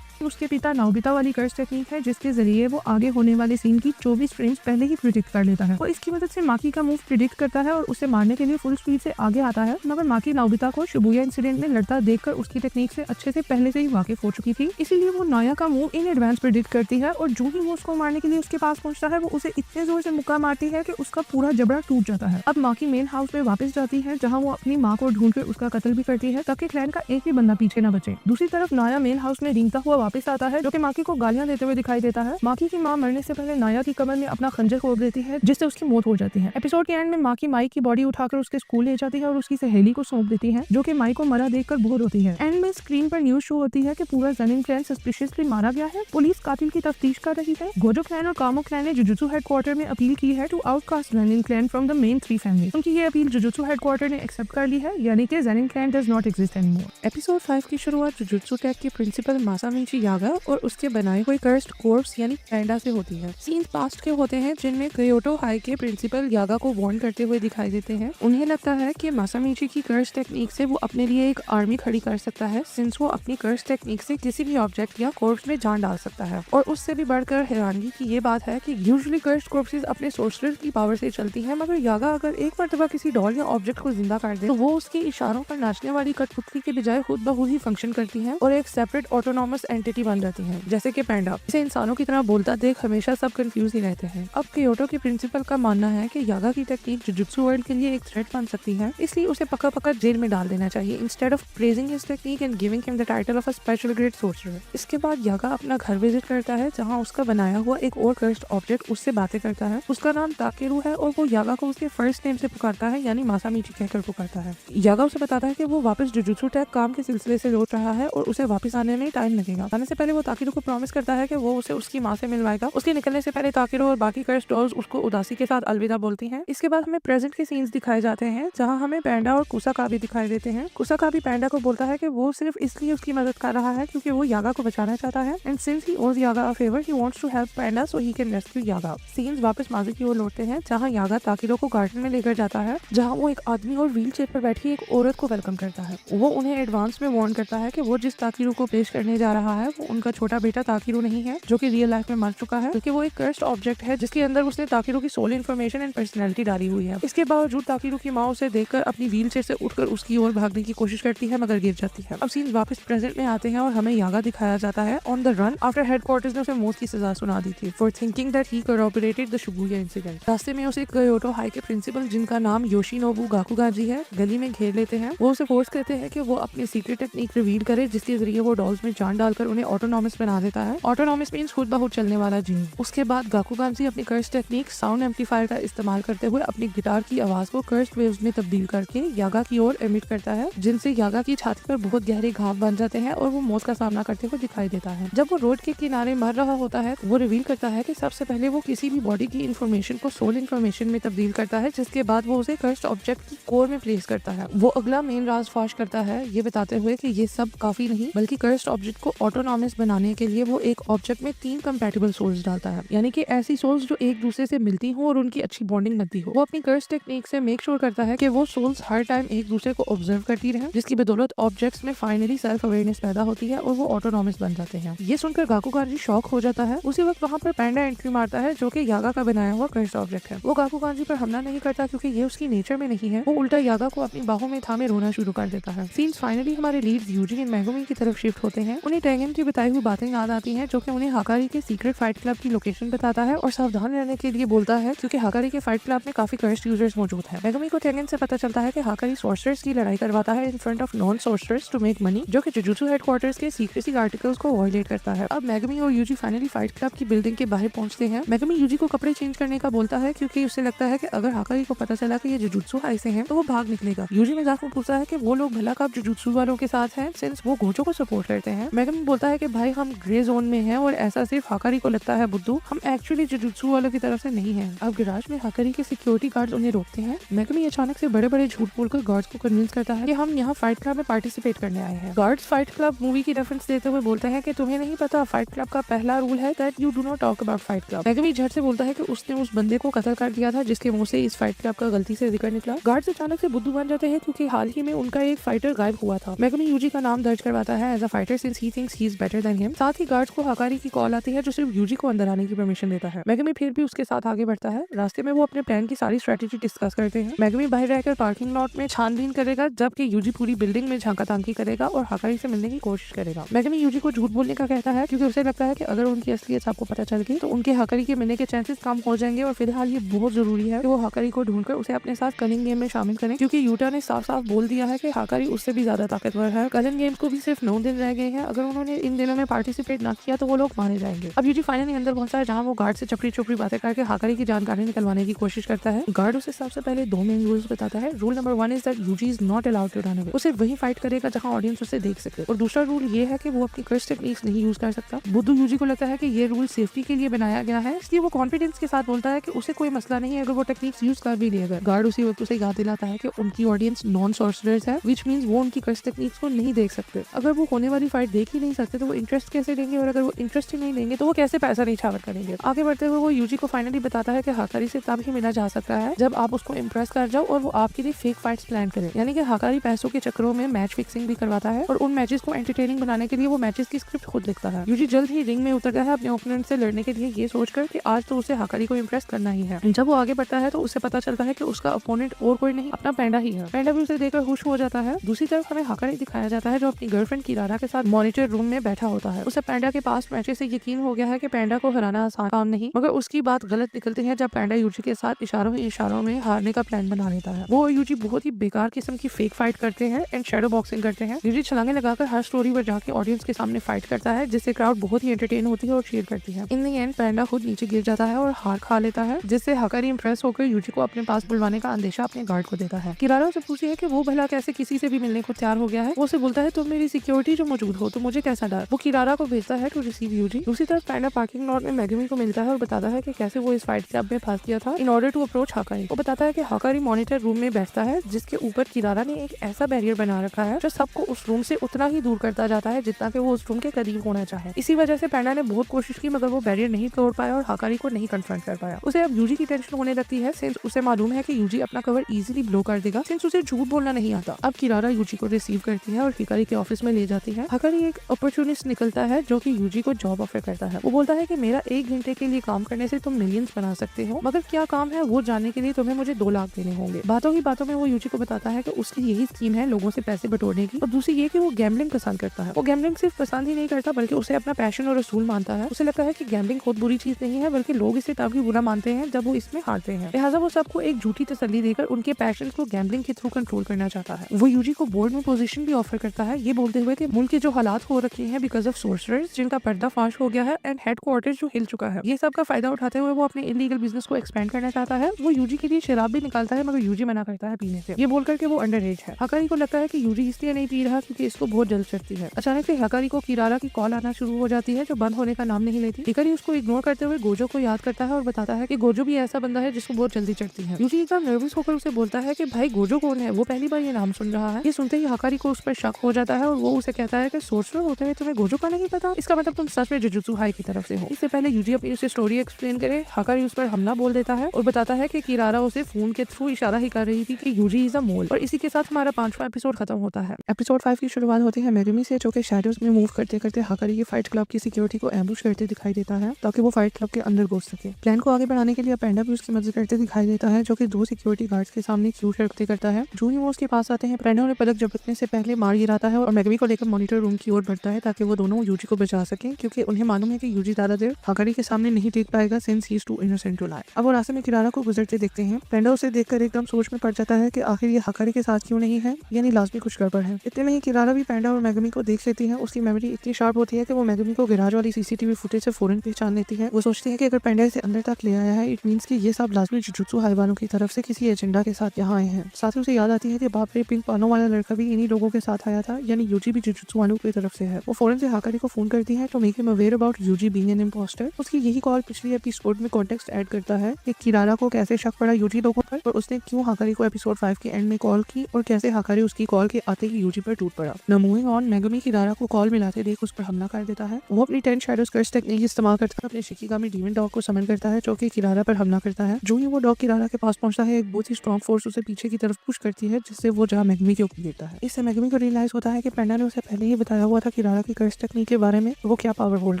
उसके पिता नाओबिता वाली कर्स टेक्निक है जिसके जरिए वो आगे होने वाले सीन की 24 फ्रेम्स पहले ही प्रिडिक्ट कर लेता है। वो इसकी मदद से माकी का मूव प्रिडिक्ट करता है और उसे मारने के लिए फुल स्पीड से आगे आता है, मगर माकी नाओबिता को शिबुया इंसिडेंट में लड़ता देखकर उसकी टेक्निक से अच्छे से पहले से ही वाकिफ हो चुकी थी, इसीलिए वो नाया का मूव इन एडवांस प्रिडिक्ट करती है और जो ही वो उसको मारने के लिए उसके पास पहुंचता है वो उसे इतने जोर से मुक्का मारती है कि उसका पूरा जबड़ा टूट जाता है। अब माकी मेन हाउस में वापस जाती है जहाँ वो अपनी माँ को ढूंढ कर उसका कत्ल भी करती है ताकि क्लैन का एक भी बंदा पीछे न बचे। दूसरी तरफ नाया मेन हाउस में रेंगता हुआ वापस आता है जो कि माकी को गालियां देते हुए दिखाई देता है। माकी की मां मरने से पहले नाया की कमर में अपना खंजर खोद देती है जिससे उसकी मौत हो जाती है। एपिसोड के एंड में माकी माई की बॉडी उठाकर उसके स्कूल ले जाती है और उसकी सहेली को सौंप देती है जो कि माई को मरा देखकर बोर होती है। एंड में स्क्रीन पर न्यूज शो होती है कि पूरा ज़ेनिन क्लैन सस्पिशियसली मारा गया है। पुलिस कातिल की तफ्तीश कर रही है। गोजो क्लैन और कामो क्लैन ने जुजुत्सु हेडक्वार्टर में अपील की है to outcast Zenin clan from the main 3 family. उनकी ये अपील जुजुत्सु हेडक्वार्टर ने एक्सेप्ट कर ली है, यानी कि Zenin clan does not exist anymore. Episode 5 की शुरुआत जुजुत्सु टेक के प्रिंसिपल मासामिची यागा और उसके बनाए हुए कर्स्ड कोर्प्स यानी पैंडा से होती है। सीन्स पास्ट के होते हैं जिनमें क्योटो हाई के प्रिंसिपल यागा को वार्न करते हुए दिखाई देते हैं। उन्हें लगता है कि मासामिची की कर्स टेक्निक से वो अपने लिए एक आर्मी खड़ी कर सकता है, सिंस वो अपनी कर्स टेक्निक से किसी भी ऑब्जेक्ट या कोर्प्स में जान डाल सकता है। और उससे भी बढ़कर हैरानगी की ये बात है कि यूजुअली कर्स्ड कोर्प्सेस अपने सोर्सरर की पावर से चलती है, मगर यागा अगर एक मर्तबा किसी डॉल या ऑब्जेक्ट को जिंदा कर दे तो वो उसके इशारों पर नाचने वाली कठपुतली के बजाय खुद ब खुद ही फंक्शन करती है और एक सेपरेट ऑटोनॉमस एंटिटी बन जाती है, जैसे कि पैंडा। इसे इंसानों की तरह बोलता देख हमेशा सब कंफ्यूज ही रहते हैं। अब क्योटो के प्रिंसिपल का मानना है कि यागा की टेक्निक जुजुत्सु वर्ल्ड के लिए एक थ्रेट बन सकती है, इसलिए उसे पकड़ पकड़ जेल में डाल देना चाहिए instead of praising his technique and giving him the title of a special grade sorcerer. इसके बाद यागा अपना घर विजिट करता है जहाँ उसका बनाया हुआ एक और कर्स्ड ऑब्जेक्ट उससे बातें करता है। उसका नाम ताकेरू है और वो यागा को उसके फर्स्ट नेम से पुकारता है, यानी मासामिची कहकर पुकारता है। यागा उसे बताता है कि वो वापस जुजुत्सु टेक काम के सिलसिले से लौट रहा है और उसे वापस आने में टाइम लगेगा। आने से पहले वो ताकेरू को प्रॉमिस करता है कि वो उसे उसकी माँ से मिलवाएगा। उसके निकलने से पहले ताकेरू और बाकी कर्स्ड डॉल्स उसको उदासी के साथ अलविदा बोलती हैं। इसके बाद हमें प्रेजेंट के सीन्स दिखाए जाते हैं जहां हमें पैंडा और कुसाका भी दिखाई देते हैं। कुसाका भी पैंडा को बोलता है कि वो सिर्फ इसलिए उसकी मदद कर रहा है क्योंकि वो यागा को बचाना चाहता है and since he owes Yaga a favour he wants to help Panda so he can rescue Yaga. Scenes वापस माजी की ओर लौटते हैं जहां यागा ताकेरू को गार्डन में लेकर जाता है जहां वो एक आदमी और व्हील चेयर पर बैठी एक औरत को वेलकम करता है। वो उन्हें एडवांस में वार्न करता है कि वो जिस ताकेरू को पेश करने जा रहा है वो उनका छोटा बेटा ताकेरू नहीं है जो कि रियल लाइफ में मर चुका है, क्योंकि वो एक कर्स्ड ऑब्जेक्ट है जिसके अंदर उसने ताकेरू की सोल इन्फॉर्मेशन एंड पर्सनैलिटी डाली हुई है। इसके बावजूद ताकेरू की माँ उसे देखकर अपनी व्हील चेयर से उठकर उसकी ओर भागने की कोशिश करती है मगर गिर जाती है। अब सीन वापस प्रेजेंट में आते हैं और हमें यागा दिखाया जाता है on the run after headquarters ने उसे मौत की सजा सुना दी थी for thinking that he cooperated the Shibuya incident. रास्ते में उसे क्योटो हाई के प्रिंसिपल जिनका नाम योशिनोबु गाकुगाजी है गली में घेर लेते हैं। वो उसे फोर्स करते हैं कि वो अपनी सीक्रेट टेक्निक रिवील करे जिसके जरिए वो डॉल्स में जान डालकर उन्हें ऑटोनॉमस बना देता है। ऑटोनॉमस मींस खुद ब खुद चलने वाला जीन। उसके बाद गाकुगाजी अपनी कर्स टेक्निक साउंड एम्पलीफायर का इस्तेमाल करते हुए अपनी गिटार की आवाज को कर्स्ड वेव्स में तब्दील करके यागा की ओर एमिट करता है, जिनसे यागा की छाती पर बहुत गहरे घाव बन जाते हैं और वो मौत का सामना करते हुए दिखाई देता है। जब वो रोड के किनारे मर रहा होता है तो वो रिवील करता है कि सबसे पहले वो किसी भी बॉडी की इंफॉर्मेशन को सोल इंफॉर्मेशन में तब्दील करता है, जिसके बाद वो उसे कर्स्ड ऑब्जेक्ट की कोर में प्लेस करता है। वो अगला मेन राज फाश करता है ये बताते हुए कि ये सब काफी नहीं बल्कि कर्स्ड ऑब्जेक्ट को ऑटोनॉमस बनाने के लिए वो एक ऑब्जेक्ट में 3 कंपैटिबल सोल्स डालता है, यानी कि ऐसी सोल्स जो एक दूसरे से मिलती हो और उनकी अच्छी बॉन्डिंग बनती हो। वो अपनी कर्स टेक्निक से मेक श्योर करता है कि वो सोल्स हर टाइम एक दूसरे को ऑब्जर्व करती रहे, जिसकी बदौलत ऑब्जेक्ट्स में फाइनली सेल्फ अवेयरनेस पैदा होती है और वो ऑटोनॉमस बन जाते हैं। ये सुनकर गाकुगाजी शॉक हो जाता है। उसी वक्त वहाँ पर पैंडा एंट्री मारता है जो कि यागा का बनाया हुआ कर्स ऑब्जेक्ट है। वो गाकुगाजी पर हमला नहीं करता क्योंकि ये उसकी नेचर में नहीं है। वो उल्टा यागा को अपनी बाहों में थामे रोना शुरू कर देता है। सीन्स फाइनली हमारे लीड्स यूजी एंड मेगुमी की तरफ शिफ्ट होते हैं। उन्हें टेंगन की बताई हुई बातें याद आती हैं, जो कि उन्हें हाकारी के सीक्रेट फाइट क्लब की लोकेशन बताता है और सावधान रहने के लिए बोलता है, क्योंकि हाकारी के फाइट क्लब में काफी कर्स्ड यूजर्स मौजूद हैं। मेगुमी को टेंगन से पता चलता है कि हाकारी सॉर्सरर्स की लड़ाई करवाता है in front of non sorcerers to make money, जो कि जुजुत्सु हेडक्वार्टर्स के सीक्रेसी आर्टिकल्स को वायलेट करता है। अब मेगुमी और यूजी फाइनली फाइट क्लब की बिल्डिंग के बाहर पहुंचते हैं। मेगुमी यूजी को कपड़े चेंज करने का बोलता है, क्योंकि उसे लगता है कि अगर हाकारी को पता चला कि ये जुजुत्सु हाई से हैं तो वो भाग निकलेगा। यूजी मजाक में पूछता है कि वो लोग भला कब जुजुत्सु वालों के साथ हैं, सिंस वो गोजो को सपोर्ट करते हैं। मेगुमी बोलता है कि भाई हम ग्रे जोन में हैं और ऐसा सिर्फ हाकारी को लगता है बुद्धू, हम एक्चुअली जुजुत्सु वालों की तरफ से नहीं हैं। अब गैराज में हाकारी के सिक्योरिटी गार्ड्स उन्हें रोकते हैं। मेगुमी अचानक से बड़े बड़े झूठ बोलकर गार्ड्स को कन्विंस करता है कि हम यहाँ फाइट क्लब में पार्टिसिपेट करने आए हैं। गार्ड्स फाइट क्लब मूवी की रेफरेंस देते हुए बोलते हैं कि तुम्हें नहीं पता, फाइट क्लब का पहला रूल है that you do not talk about fight club. Megumi झट से बोलता है कि उसने उस बंदे को कत्ल कर दिया था जिसके मुंह से इस फाइट क्लब का गलती से जिक्र निकला। गार्ड्स अचानक से बुद्धू बन जाते हैं, क्योंकि हाल ही में उनका एक फाइटर गायब हुआ था। मेगुमी यूजी का नाम दर्ज करवाता है as a fighter since he thinks he is better than him. साथ ही गार्ड्स को हाकारी की कॉल आती है, जो सिर्फ यूजी को अंदर आने की परमिशन देता है। मेगुमी फिर भी उसके साथ आगे बढ़ता है। रास्ते में वो अपने प्लान की सारी स्ट्रेटेजी डिस्कस करते हैं। मेगुमी बाहर रहकर पार्किंग लॉट में छानबीन करेगा, जबकि यूजी पूरी बिल्डिंग में झांका-तांकी करेगा और हाकारी से मिलने की कोशिश करेगा। मेगुमी यूजी को झूठ बोलने का कहता है, क्योंकि उसे लगता है कि अगर उनकी असलियत आपको पता चल गई तो उनके हाकारी के मिलने के चांसेस कम हो जाएंगे और फिलहाल ये बहुत जरूरी है कि वो हाकारी को ढूंढकर उसे अपने साथ कलिंग गेम में शामिल करें, क्योंकि यूटा ने साफ साफ बोल दिया है कि हाकारी उससे भी ज्यादा ताकतवर है। कलिंग गेम को भी सिर्फ 9 दिन रह गए हैं, अगर उन्होंने इन दिनों में पार्टिसिपेट ना किया तो वो लोग मारे जाएंगे। अब यूजी फाइनली अंदर पहुंचा है, जहाँ वो गार्ड से चपड़ी चुपड़ी बातें करके हाकारी की जानकारी निकलवाने की कोशिश करता है। गार्ड उसे सबसे पहले 2 मेन रूल्स बताता है। Rule number 1 is that Yuji is not allowed to run away. वो सिर्फ वही फाइट करेगा जहाँ ऑडियंस उसे देख सके, और दूसरा रूल ये है कि वो अपनी कर्स टेक्निक्स नहीं यूज कर सकता। बुद्धू यूजी को लगता है कि ये रूल सेफ्टी के लिए बनाया गया है, इसलिए वो कॉन्फिडेंस के साथ बोलता है कि उसे कोई मसला नहीं है अगर वो टेक्निक्स यूज कर भी लेगा। गार्ड उसी वक्त उसे याद दिलाता है कि उनकी ऑडियंस नॉन सॉर्सरर्स है, व्हिच मींस वो उनकी कर्स टेक्निक्स को नहीं देख सकते। अगर वो होने वाली फाइट देख ही नहीं सकते तो वो इंटरेस्ट कैसे लेंगे, और अगर वो इंटरेस्ट ही नहीं लेंगे तो वो कैसे पैसा निछावर करेंगे। आगे बढ़ते हुए वो यूजी को फाइनली बताता है कि हाकारी से तब ही मिला जा सकता है जब आप उसको इम्प्रेस कर जाओ और वो आपके लिए फेक फाइट्स प्लान करे। यानी कि हाकारी पैसों के चक्करों में मैच फिक्सिंग भी करवाता है और उन मैचेस को एंटरटेनिंग बनाने के लिए वो मैचेस की स्क्रिप्ट खुद लिखता है। यूजी जल्द ही रिंग में उतरता है अपने ओपोनेंट से लड़ने के लिए, ये सोचकर कि आज तो उसे हाकारी को इम्प्रेस करना ही है। जब वो आगे बढ़ता है तो उसे पता चलता है कि उसका ओपोनेंट और कोई नहीं अपना पैंडा ही है। पैंडा भी उसे देखकर खुश हो जाता है। दूसरी तरफ हमें हाकारी दिखाया जाता है, जो अपनी गर्लफ्रेंड किरारा के साथ मॉनिटर रूम में बैठा होता है। उसे पैंडा के पास मैचेस से यकीन हो गया है कि पैंडा को हराना आसान काम नहीं, मगर उसकी बात गलत निकलती है जब पैंडा यूजी के साथ इशारों में हारने का प्लान बना लेता है। वो यूजी बहुत ही बेकार किस्म की फेक फाइट करते हैं एंड शैडो बॉक्सिंग करते हैं। यूजी छलांगे लगाकर हर स्टोरी पर जाके ऑडियंस के सामने फाइट करता है, जिससे क्राउड बहुत ही एंटरटेन होती है और चीयर करती है। इन द एंड पैंडा खुद नीचे गिर जाता है और हार खा लेता है, जिससे हाकारी इंप्रेस होकर यूजी को अपने पास बुलवाने का अंदेशा अपने गार्ड को देता है। किरारा उसे पूछती है कि वो भला कैसे किसी से भी मिलने को तैयार हो गया है। वो उसे बोलता है तुम मेरी सिक्योरिटी जो मौजूद हो तो मुझे कैसा डर। वो किरारा को भेजता है टू रिसीव यूजी। दूसरी तरफ पैंडा पार्किंग लॉट में मेगुमी को मिलता है और बताता है कि कैसे वो इस फाइट क्लब में फंस गया था इन ऑर्डर टू अप्रोच हाकारी। वो बताता है कि हाकारी मॉनिटर रूम में बैठता है, जिसके ऊपर किरारा ने एक ऐसा बैरियर बना रखा है जो सबको उस रूम से उतना ही दूर करता जाता है जितना कि वो उस रूम के करीब होना चाहे। इसी वजह से पैंडा ने बहुत कोशिश की, मगर वो बैरियर नहीं तोड़ पाया और हाकारी को नहीं कन्फ्रंट कर पाया। उसे अब यूजी की टेंशन होने लगती है, सिंस उसे मालूम है कि यूजी अपना कवर इजीली ब्लो कर देगा, सिंस उसे झूठ बोलना नहीं आता। अब किरारा यूजी को रिसीव करती है और हिकारी के ऑफिस में ले जाती है। हाकारी एक अपॉर्चुनिस्ट निकलता है जो कि यूजी को जॉब ऑफर करता है। वो बोलता है कि मेरा 1 घंटे के लिए काम करने से तुम मिलियंस बना सकते हो, मगर क्या काम है वो जानने के लिए तुम्हें मुझे 2 लाख देने होंगे। बातों ही बातों में वो यूजी को बताता है कि उसकी यही स्कीम है लोगों से पैसे बटोरने की, और दूसरी ये कि वो गैम्बलिंग पसंद करता है। वो गैम्बलिंग सिर्फ पसंद ही नहीं करता बल्कि उसे अपना पैशन और असूल मानता है। उसे लगता है कि गैम्बलिंग खुद बुरी चीज नहीं है, बल्कि लोग इसे तभी बुरा मानते हैं जब वो इसमें हारते हैं। लिहाजा वो सबको एक झूठी तसल्ली देकर उनके पैशन को गैम्बलिंग के थ्रू कंट्रोल करना चाहता है। वो यूजी को बोर्ड में पोजीशन भी ऑफर करता है, ये बोलते हुए कि मुल्क के जो हालात हो रखे हैं बिकॉज ऑफ सोर्सरर्स जिनका पर्दाफाश हो गया है एंड हेडक्वार्टर्स जो हिल चुका है, ये सब का फायदा उठाते हुए वो अपने इलीगल बिजनेस को एक्सपेंड करना चाहता है। वो यूजी के लिए शराब भी निकालता है, मगर यूजी मना करता है पीने से, ये बोलकर के वो अंडरएज है। हाकारी को लगता है कि यूजी इसलिए नहीं पी रहा क्योंकि इसको बहुत जल्द चढ़ती है। अचानक से हाकारी को किरारा की कॉल आना शुरू हो जाती है जो बंद होने का नाम नहीं लेती। हिकारी उसको इग्नोर करते हुए गोजो को याद करता है और बताता है कि गोजो भी ऐसा बंदा है जिसको बहुत जल्दी चढ़ती है। यूजी एकदम नर्वस होकर उसे बोलता है कि भाई गोजो कौन है, वो पहली बार ये नाम सुन रहा है। ये सुनते ही हाकारी को उस पर शक हो जाता है और वो उसे कहता है कि सोर्सरर होते हुए तुम्हें गोजो का नहीं पता, इसका मतलब तुम सच में जुजुत्सु हाई की तरफ से हो। इससे पहले यूजी अपनी उसे स्टोरी एक्सप्लेन करे, हाकारी उस पर हमला बोल देता है और बताता है कि किरारा उसे फोन के थ्रू इशारा ही कर रही थी कि यूजी इज अ मोल। और इसी के साथ हमारा 5वां एपिसोड खत्म होता है। एपिसोड 5 की शुरुआत होती है मेगुमी से, जो कि शैडोज में मूव करते करते हाकारी के फाइट क्लब की सिक्योरिटी को एम्बुश करते दिखाई देता है ताकि वो फाइट क्लब के अंदर घुस सके। प्लान को आगे बढ़ाने के लिए पैंडा भी उसकी मदद करते दिखाई देता है, जो कि 2 सिक्योरिटी गार्ड्स के सामने क्यू शर्ते करता है। जो ही वो उसके पास आते हैं, पैंडा उन्हें पलक झपकने से पहले मार गिराता है और मेगुमी को लेकर मॉनिटर रूम की ओर बढ़ता है। है ताकि वो दोनों यूजी को बचा सकें, क्योंकि उन्हें मालूम है कि यूजी ज्यादा देर हकारी के सामने नहीं टिक पाएगा since he is too innocent to lie. अब वो रास्ते में किरारा को गुजरते देखते हैं। पेंडा उसे देखकर एकदम सोच में पड़ जाता है कि आखिर ये हकारी के साथ क्यों नहीं है, यानी लाजमी कुछ गड़बड़ है। इतने में ही किरारा भी पेंडा और मेगमी को देख लेती है। उसकी मेमोरी इतनी शार्प होती है कि वो मेगमी को गैराज वाली सीसीटीवी फुटेज से फौरन पहचान लेती है। वो सोचती है कि अगर पेंडा इसे अंदर तक ले आया है, इट मींस कि ये सब लाजमी जुजुत्सु हाइवानों की तरफ से किसी एजेंडा के साथ यहाँ आए हैं। साथ ही उसे याद आती है कि बाप रे पिंक पानों वाला लड़का भी इन्हीं लोगों के साथ आया था, यानी यूजी भी जुजुत्सु वालों की तरफ से है। वो फौरन से हाकारी को फोन करती है तो make him aware about Yuji being an impostor. उसकी यही कॉल पिछली एपिसोड में कॉन्टेक्स्ट ऐड करता है कि किरारा को कैसे शक पड़ा यूजी लोगों पर और उसने क्यों हाकारी को एपिसोड 5 के एंड में कॉल की और कैसे हाकारी उसकी कॉल के आते ही यूजी पर टूट पड़ा। न मूविंग ऑन, मेगमी किरारा को कॉल मिलाते देख उस पर हमला कर देता है। वो अपनी 10 शैडोज कर्स टेक्निक इस्तेमाल करता है, अपने शिकिगामी डीमन डॉग को समन करता है जो कि किरारा पर हमला करता है। जो ही वो डॉग किरारा के पास पहुंचता है, एक बहुत ही स्ट्रॉन्ग फोर्स उसे पीछे की तरफ पुश करती है, जिससे वो जा मेगमी के ऊपर गिरता है। इससे मेगमी को रियलाइज होता है कि पेंडा ने उसे पहले ही बताया हुआ था किरारा की कर्स टेक्निक के बारे में, वो क्या पावर होल्ड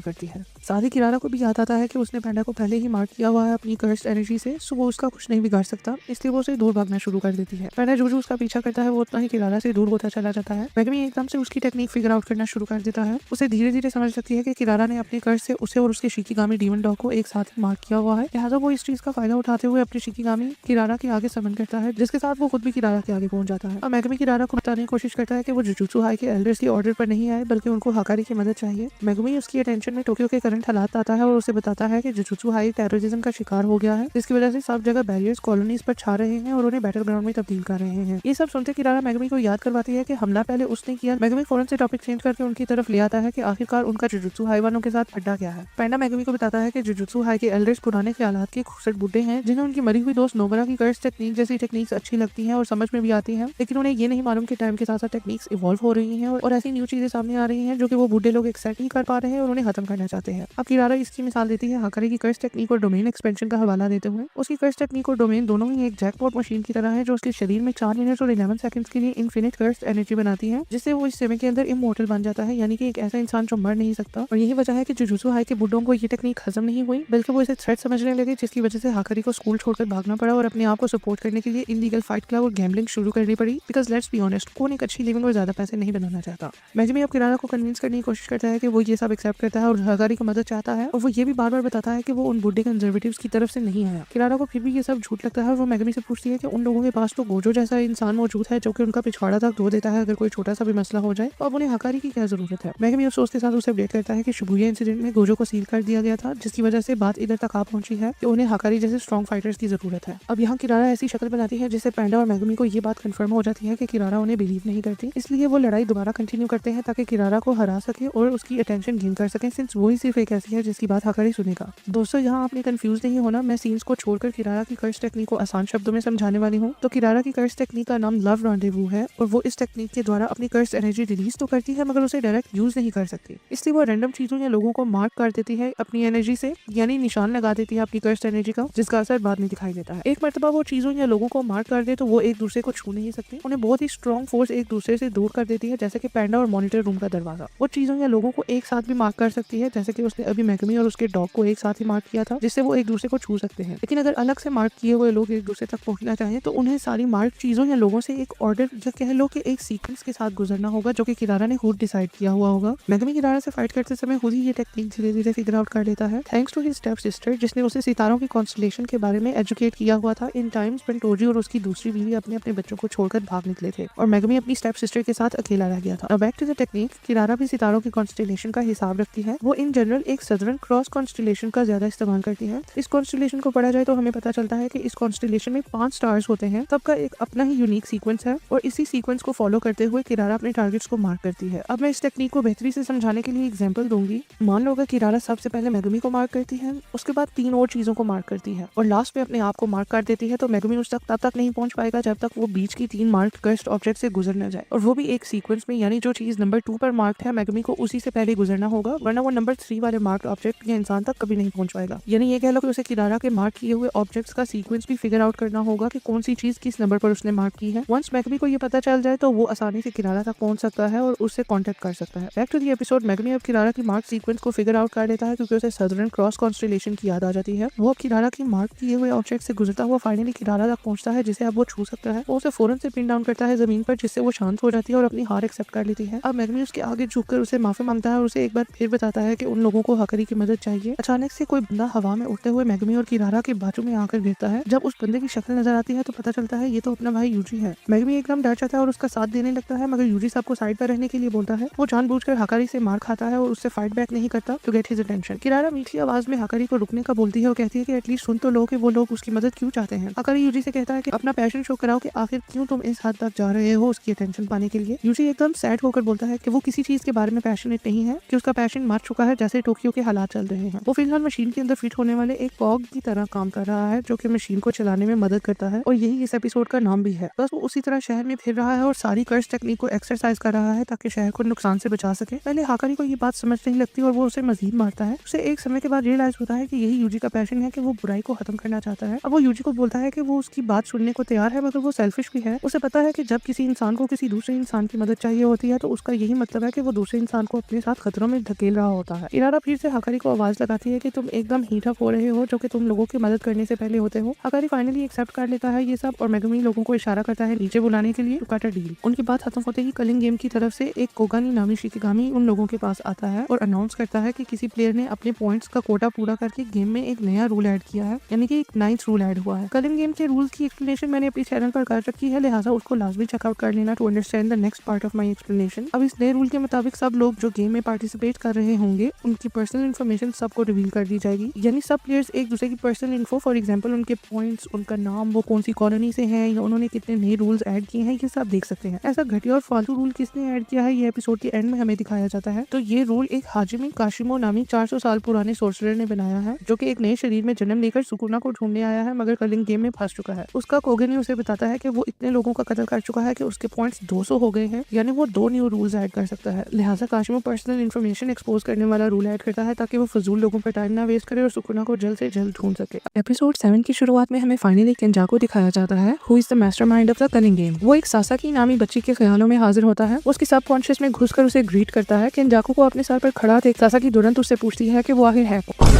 करती है। साथ ही किरारा को भी याद आता है कि उसने पेंडा को पहले ही मार्क किया हुआ है अपनी कर्स एनर्जी से, सो वो उसका कुछ नहीं बिगाड़ सकता, इसलिए वो उसे दूर भागना शुरू कर देती है। पेंडा जो उसका पीछा करता है वो उतना ही किरारा से दूर होता चला जाता है। मेगमी एकदम से उसकी टेक्निक फिगर आउट करना शुरू कर देता है। उसे धीरे धीरे समझ लगती है कि किरारा ने अपने कर्स से उसे और उसके शिकिगामी डीमन डॉग को एक साथ मार्क किया हुआ है, लिहाजा वो इस चीज का फायदा उठाते हुए अपने शिकिगामी किरारा के आगे समन करता है, जिसके साथ वो खुद भी किरारा के आगे पहुंच जाता है। अब मेगमी किरारा को बताने की कोशिश करता है कि वो जुजुत्सु हाई के एल्डर्स की ऑर्डर पर नहीं आए, बल्कि उनको हाकारी की मदद चाहिए। मेगमी उसकी अटेंशन में टोक्यो के करंट हालात आता है और उसे बताता है कि जुजुत्सु हाई टेररिज्म का शिकार हो गया है, जिसकी वजह से सब जगह बैरियर्स कॉलोनीज पर छा रहे हैं और उन्हें बैटल ग्राउंड में तब्दील कर रहे हैं। ये सब सुनते किरारा मेगमी को याद करवाती है कि हमला पहले उसने किया। मेगमी फौरन से टॉपिक चेंज करके उनकी तरफ ले आता है कि आखिरकार उनका जुजुत्सु हाई वालों के साथ अड्डा क्या है। पेंडा मेगमी को बताता है कि जुजुत्सु हाई के एल्डर्स पुराने ख्यालात के खूबसूरत बुड्ढे हैं, जिन्हें उनकी मरी हुई दोस्त नोबरा की कर्स टेक्निक जैसी टेक्निक्स अच्छी लगती हैं और समझ में भी आती हैं, लेकिन उन्हें ये नहीं मालूम कि टाइम के साथ साथ टेक्निक्स इवॉल्व हो रही हैं और ऐसी न्यू चीजें सामने आ रही हैं जो कि वो बूढ़े लोग एक्सेप्ट नहीं कर पा रहे हैं और उन्हें खत्म करना चाहते हैं। अब किरारा इसकी मिसाल देती है हाकारी की कर्स टेक्निक और डोमेन एक्सपेंशन का हवाला देते हुए। उसकी कर्स टेक्निक और डोमेन दोनों ही एक जैकपॉट मशीन की तरह है, जो उसके शरीर में 4 मिनट और 11 सेकंड्स के लिए इनफिनिट कर्स एनर्जी बनाती है, जिससे वो इस समय के अंदर इमोर्टल बन जाता है, यानी कि एक ऐसा इंसान जो मर नहीं सकता। और यही वजह है कि जुजुत्सु हाई के बुड्ढों को ये टेक्निक हजम नहीं हुई, बल्कि वो इसे थ्रेट समझने लगे, जिसकी वजह से हाकारी को स्कूल छोड़कर भागना पड़ा और अपने आप को सपोर्ट करने के लिए इलीगल फाइट क्लब और गैम्बलिंग शुरू करनी पड़ी। बिकॉज लेट्स बी ऑनेस्ट, कौन एक अच्छी लिविंग और ज्यादा पैसे नहीं बनाना चाहता। मेगमी अब किरारा को कन्विंस करने की कोशिश करता है कि वो ये सब एक्सेप्ट करता है और हाकारी की मदद चाहता है, और वो ये भी बार बार बताता है कि वो उन बुड्ढे कंजर्वेटिव्स की तरफ से नहीं आया। किरारा को फिर भी ये सब झूठ लगता है और वो मेगमी से पूछती है कि उन लोगों के पास तो गोजो जैसा इंसान मौजूद है जो कि उनका पिछवाड़ा तक धो देता है अगर कोई छोटा सा भी मसला हो जाए, तो अब उन्हें हाकारी की क्या जरूरत है। मेगमी अफसोस के साथ उसे अपडेट करता है कि शिबुया इंसिडेंट में गोजो को सील कर दिया गया था, जिसकी वजह से बात इधर तक आ पहुंची है कि उन्हें हाकारी जैसे स्ट्रॉन्ग फाइटर्स की जरूरत है। अब यहाँ किरारा ऐसी शक्ल बनाती है जिससे पेंडा और मेगमी को ये बात कंफर्म हो जाती है कि किरारा उन्हें बिलीव नहीं करती, इसलिए वो लड़ाई दोबारा कंटिन्यू करते हैं ताकि किरारा को हरा सके और उसकी अटेंशन गेन कर सके, सिंस वही सिर्फ एक ऐसी है जिसकी बात हाकारी सुनेगा। दोस्तों, यहाँ आपने कंफ्यूज नहीं होना, मैं सीन्स को छोड़कर किरारा की कर्स टेक्निक को आसान शब्दों में समझाने वाली हूँ। तो किरारा की कर्स टेक्निक का नाम लव रॉन्डेवू है और वो इस टेक्निक के द्वारा अपनी कर्स एनर्जी रिलीज तो करती है, मगर उसे डायरेक्ट यूज नहीं कर सकती, इसलिए वो रैंडम चीजों या लोगों को मार्क कर देती है अपनी एनर्जी से, यानी निशान लगा देती है अपनी कर्स एनर्जी का, जिसका असर बाद में दिखाई देता है। एक मर्तबा वो चीजों या लोगों को मार्क कर दे तो वो एक दूसरे को छू नहीं सकते, उन्हें बहुत ही स्ट्रॉन्ग फोर्स एक दूसरे से दूर कर देती है, जैसे कि पेंडा और मॉनिटर रूम का दरवाजा। वो चीजों या लोगों को एक साथ भी मार्क कर सकती है, जैसे कि उसने अभी मेगमी और उसके डॉग को एक साथ ही मार्क किया था, जिससे वो एक दूसरे को छू सकते हैं। लेकिन अगर अलग से मार्क किए हुए लोग एक दूसरे तक पहुंचना चाहें तो उन्हें सारी मार्क चीजों या लोगों से एक ऑर्डर या कह लो कि एक सीक्वेंस के साथ गुजरना होगा, जो कि किरारा ने खुद डिसाइड किया हुआ होगा। मेगमी किरारा से फाइट करते समय खुद ही ये टेक्निक धीरे धीरे फिगर आउट कर लेता है, thanks to his step sister, जिसने उसे सितारों की कॉन्स्टलेशन के बारे में एजुकेट किया हुआ था इन टाइम्स व्हेन टोजी और उसकी दूसरी बीवी अपने अपने बच्चों को छोड़कर भाग निकले थे और मेगमी अपनी स्टेप सिस्टर के साथ अकेला रह गया था। अब बैक टू द टेक्निक, किरारा भी सितारों की कॉन्स्टलेशन का हिसाब रखती है। वो इन जनरल एक सदर्न क्रॉस कॉन्स्टलेशन का ज्यादा इस्तेमाल करती है। इस कॉन्स्टलेशन को पढ़ा जाए तो हमें पता चलता है कि इस कॉन्स्टलेशन में 5 स्टार्स होते हैं, सबका एक अपना ही यूनिक सीक्वेंस है और इसी सीक्वेंस को फॉलो करते हुए किरारा अपने टारगेट्स को मार्क करती है। अब मैं इस टेक्निक को बेहतरी से समझाने के लिए एग्जांपल दूंगी। मान लो अगर किरारा सबसे पहले मेगमी को मार्क करती है, उसके बाद 3 और चीजों को मार्क करती है और लास्ट में अपने आप को मार्क कर देती है, तो मेगमी उस तक तब तक नहीं पहुंच पाएगा जब तक वो बीच की 3 मार्क कर्स्ड ऑब्जेक्ट से गुजर न जाए, और वो भी एक सीक्वेंस में, यानी जो चीज नंबर 2 पर मार्क है मेगमी को उसी से पहले गुजरना होगा, वरना वो नंबर 3 वाले मार्क ऑब्जेक्ट या इंसान तक कभी नहीं पहुंच पाएगा। यानी ये कह लो कि उसे किरारा के मार्क किए हुए ऑब्जेक्ट्स का सीक्वेंस भी फिगर आउट करना होगा कि कौन सी चीज किस नंबर पर उसने मार्क की है। वंस मेगमी को ये पता चल जाए तो वो आसानी से किरारा तक पहुंच सकता है और उससे कांटेक्ट कर सकता है। बैक टू द एपिसोड, मेगमी अब किरारा की मार्क सीक्वेंस को फिगर आउट कर लेता है क्योंकि उसे सदर्न क्रॉस कॉन्स्टलेशन की याद आ जाती है। वो अब किरारा की मार्क किए हुए ऑब्जेक्ट से गुजरता हुआ फाइनली किरारा तक पहुंचता है, जिसे अब वो छू सकता है। वो उसे फौरन से पिन डाउन करता है जमीन पर, जिससे वो शांत हो जाती है और अपनी हार एक्सेप्ट कर लेती है। अब मेगमी उसके आगे फिर झुककर उसे माफी मांगता है और उसे एक बार फिर बताता है कि उन लोगों को हकरी की मदद चाहिए। अचानक से कोई बंदा हवा में उड़ते हुए मेगमी और किरारा के बाजू में आकर गिरता है। जब उस बंदे की शक्ल नजर आती है तो पता चलता है ये तो अपना भाई यूजी है। मेगमी एकदम डर जाता है और उसका साथ देने लगता है, मगर यूजी साहब को साइड पर रहने के लिए बोलता है। वो जानबूझकर हकरी से मार खाता है और उससे फाइट बैक नहीं करता टू गेट हिज अटेंशन। किरारा मीठी आवाज में हकरी को रुकने का बोलती है और कहती है कि एटलीस्ट सुन तो लो कि वो लोग उसकी मदद क्यों चाहते हैं। हकरी यूजी से कहता है कि अपना पैशन शो कराओ कि आखिर क्यों तुम इस हद तक जा रहे हो उसकी अटेंशन पाने के लिए। यूजी एकदम सैड होकर बोलता है कि वो किसी चीज के बारे में पैशनेट नहीं है, कि उसका पैशन मर चुका है जैसे टोक्यो के हालात चल रहे हैं। वो फिलहाल मशीन के अंदर फिट होने वाले एक कॉग की तरह काम कर रहा है जो कि मशीन को चलाने में मदद करता है और यही इस एपिसोड का नाम भी है। बस वो उसी तरह शहर में फिर रहा है और सारी कर्स टेक्निक को एक्सरसाइज कर रहा है ताकि शहर को नुकसान से बचा सके। पहले हाकारी को ये बात समझ नहीं लगती और वो उसे मजीद मारता है। उसे एक समय के बाद रियलाइज होता है कि यही यूजी का पैशन है कि वो बुराई को खत्म करना चाहता है। अब वो यूजी को बोलता है कि वो उसकी बात सुनने को तैयार है, मगर वो सेल्फिश भी है। उसे पता है कि जब किसी इंसान को किसी दूसरे इंसान की मदद चाहिए होती है तो उसका यही मतलब है कि वो दूसरे इंसान को अपने साथ खतरों में धकेल रहा होता है। इरादा फिर से हाकारी को आवाज लगाती है कि तुम एकदम हीट अप हो रहे हो जो कि तुम लोगों की मदद करने से पहले होते हो। हाकारी फाइनली एक्सेप्ट कर लेता है ये सब और मेगमी लोगों को इशारा करता है नीचे बुलाने के लिए, टू डील। उनकी बात खत्म होते ही कलिंग गेम की तरफ से एक कोगानी नामी शिकिगामी उन लोगों के पास आता है और अनाउंस करता है कि किसी प्लेयर ने अपने पॉइंट्स का कोटा पूरा करके गेम में एक नया रूल ऐड किया है, यानी कि एक 9th रूल ऐड हुआ है। कलिंग गेम के रूल्स की एक्सप्लेनेशन मैंने अपने चैनल पर कर रखी है, लिहाजा उसको लाजमी चेकआउट कर लेना to understand the next part of my explanation. अब इस नए रूल के मुताबिक सब लोग जो गेम में पार्टिसिपेट कर रहे होंगे उनकी पर्सनल इन्फॉर्मेशन सबको रिवील कर दी जाएगी, यानी सब प्लेयर्स एक दूसरे की पर्सनल इन्फो, फॉर एग्जांपल उनके पॉइंट्स, उनका नाम, वो कौन सी कॉलोनी से हैं या उन्होंने कितने नए रूल्स ऐड किए हैं, ये सब देख सकते हैं। ऐसा घटिया और फालतू रूल किसने ऐड किया है ये एपिसोड के एंड में हमें दिखाया जाता है। तो ये रूल एक हाजिमी काशिमो नामी 400 साल पुराने सोर्सरर ने बनाया है जो कि एक नए शरीर में जन्म लेकर सुकुना को ढूंढने आया है, मगर कलिंग गेम में फंस चुका है। उसका कोगनी उसे बताता है कि वो इतने लोगों का कत्ल कर चुका है कि उसके पॉइंट्स 200 हो गए हैं, यानी वो 2 न्यू रूल्स ऐड कर सकता है। लिहाजा काशिमो पर्सनल इन्फॉर्मेशन एक्सपोज करने वाला रूल ऐड करता है ताकि वो फजूल लोगों पर टाइम ना वेस्ट करे और सुकुना को जल्द से जल्द ढूंढ सके। एपिसोड 7 की शुरुआत में हमें फाइनली केंजाको दिखाया जाता है, who is the mastermind of the culling game. वो एक सासाकी नामी बच्ची के ख्यालों में हाजिर होता है, उसकी सबकॉन्शियस में घुसकर उसे ग्रीट करता है। केंजाको को अपने सर पर खड़ा देख सासाकी तुरंत उससे पूछती है कि वो आखिर है कौन।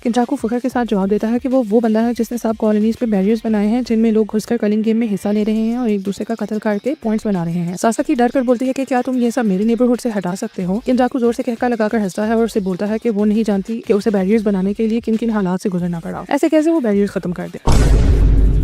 केंजाको फखर के साथ जवाब देता है कि वो बंदा है जिसने सब कॉलोनीज पे बैरियर्स बनाए हैं जिनमें लोग घुसकर कलिंग गेम में हिस्सा ले रहे हैं और एक दूसरे का कत्ल करके पॉइंट्स बना रहे हैं। सासाकी डर कर बोलती है कि क्या तुम ये सब मेरे नेबरहुड से हटा सकते हो। केंजाको जोर से कहका लगाकर हंसता है और उसे बोलता है कि वो नहीं जानती कि उसे बैरियर्स बनाने के लिए किन किन हालात से गुजरना पड़ा, ऐसे कैसे वो बैरियर्स खत्म कर दे।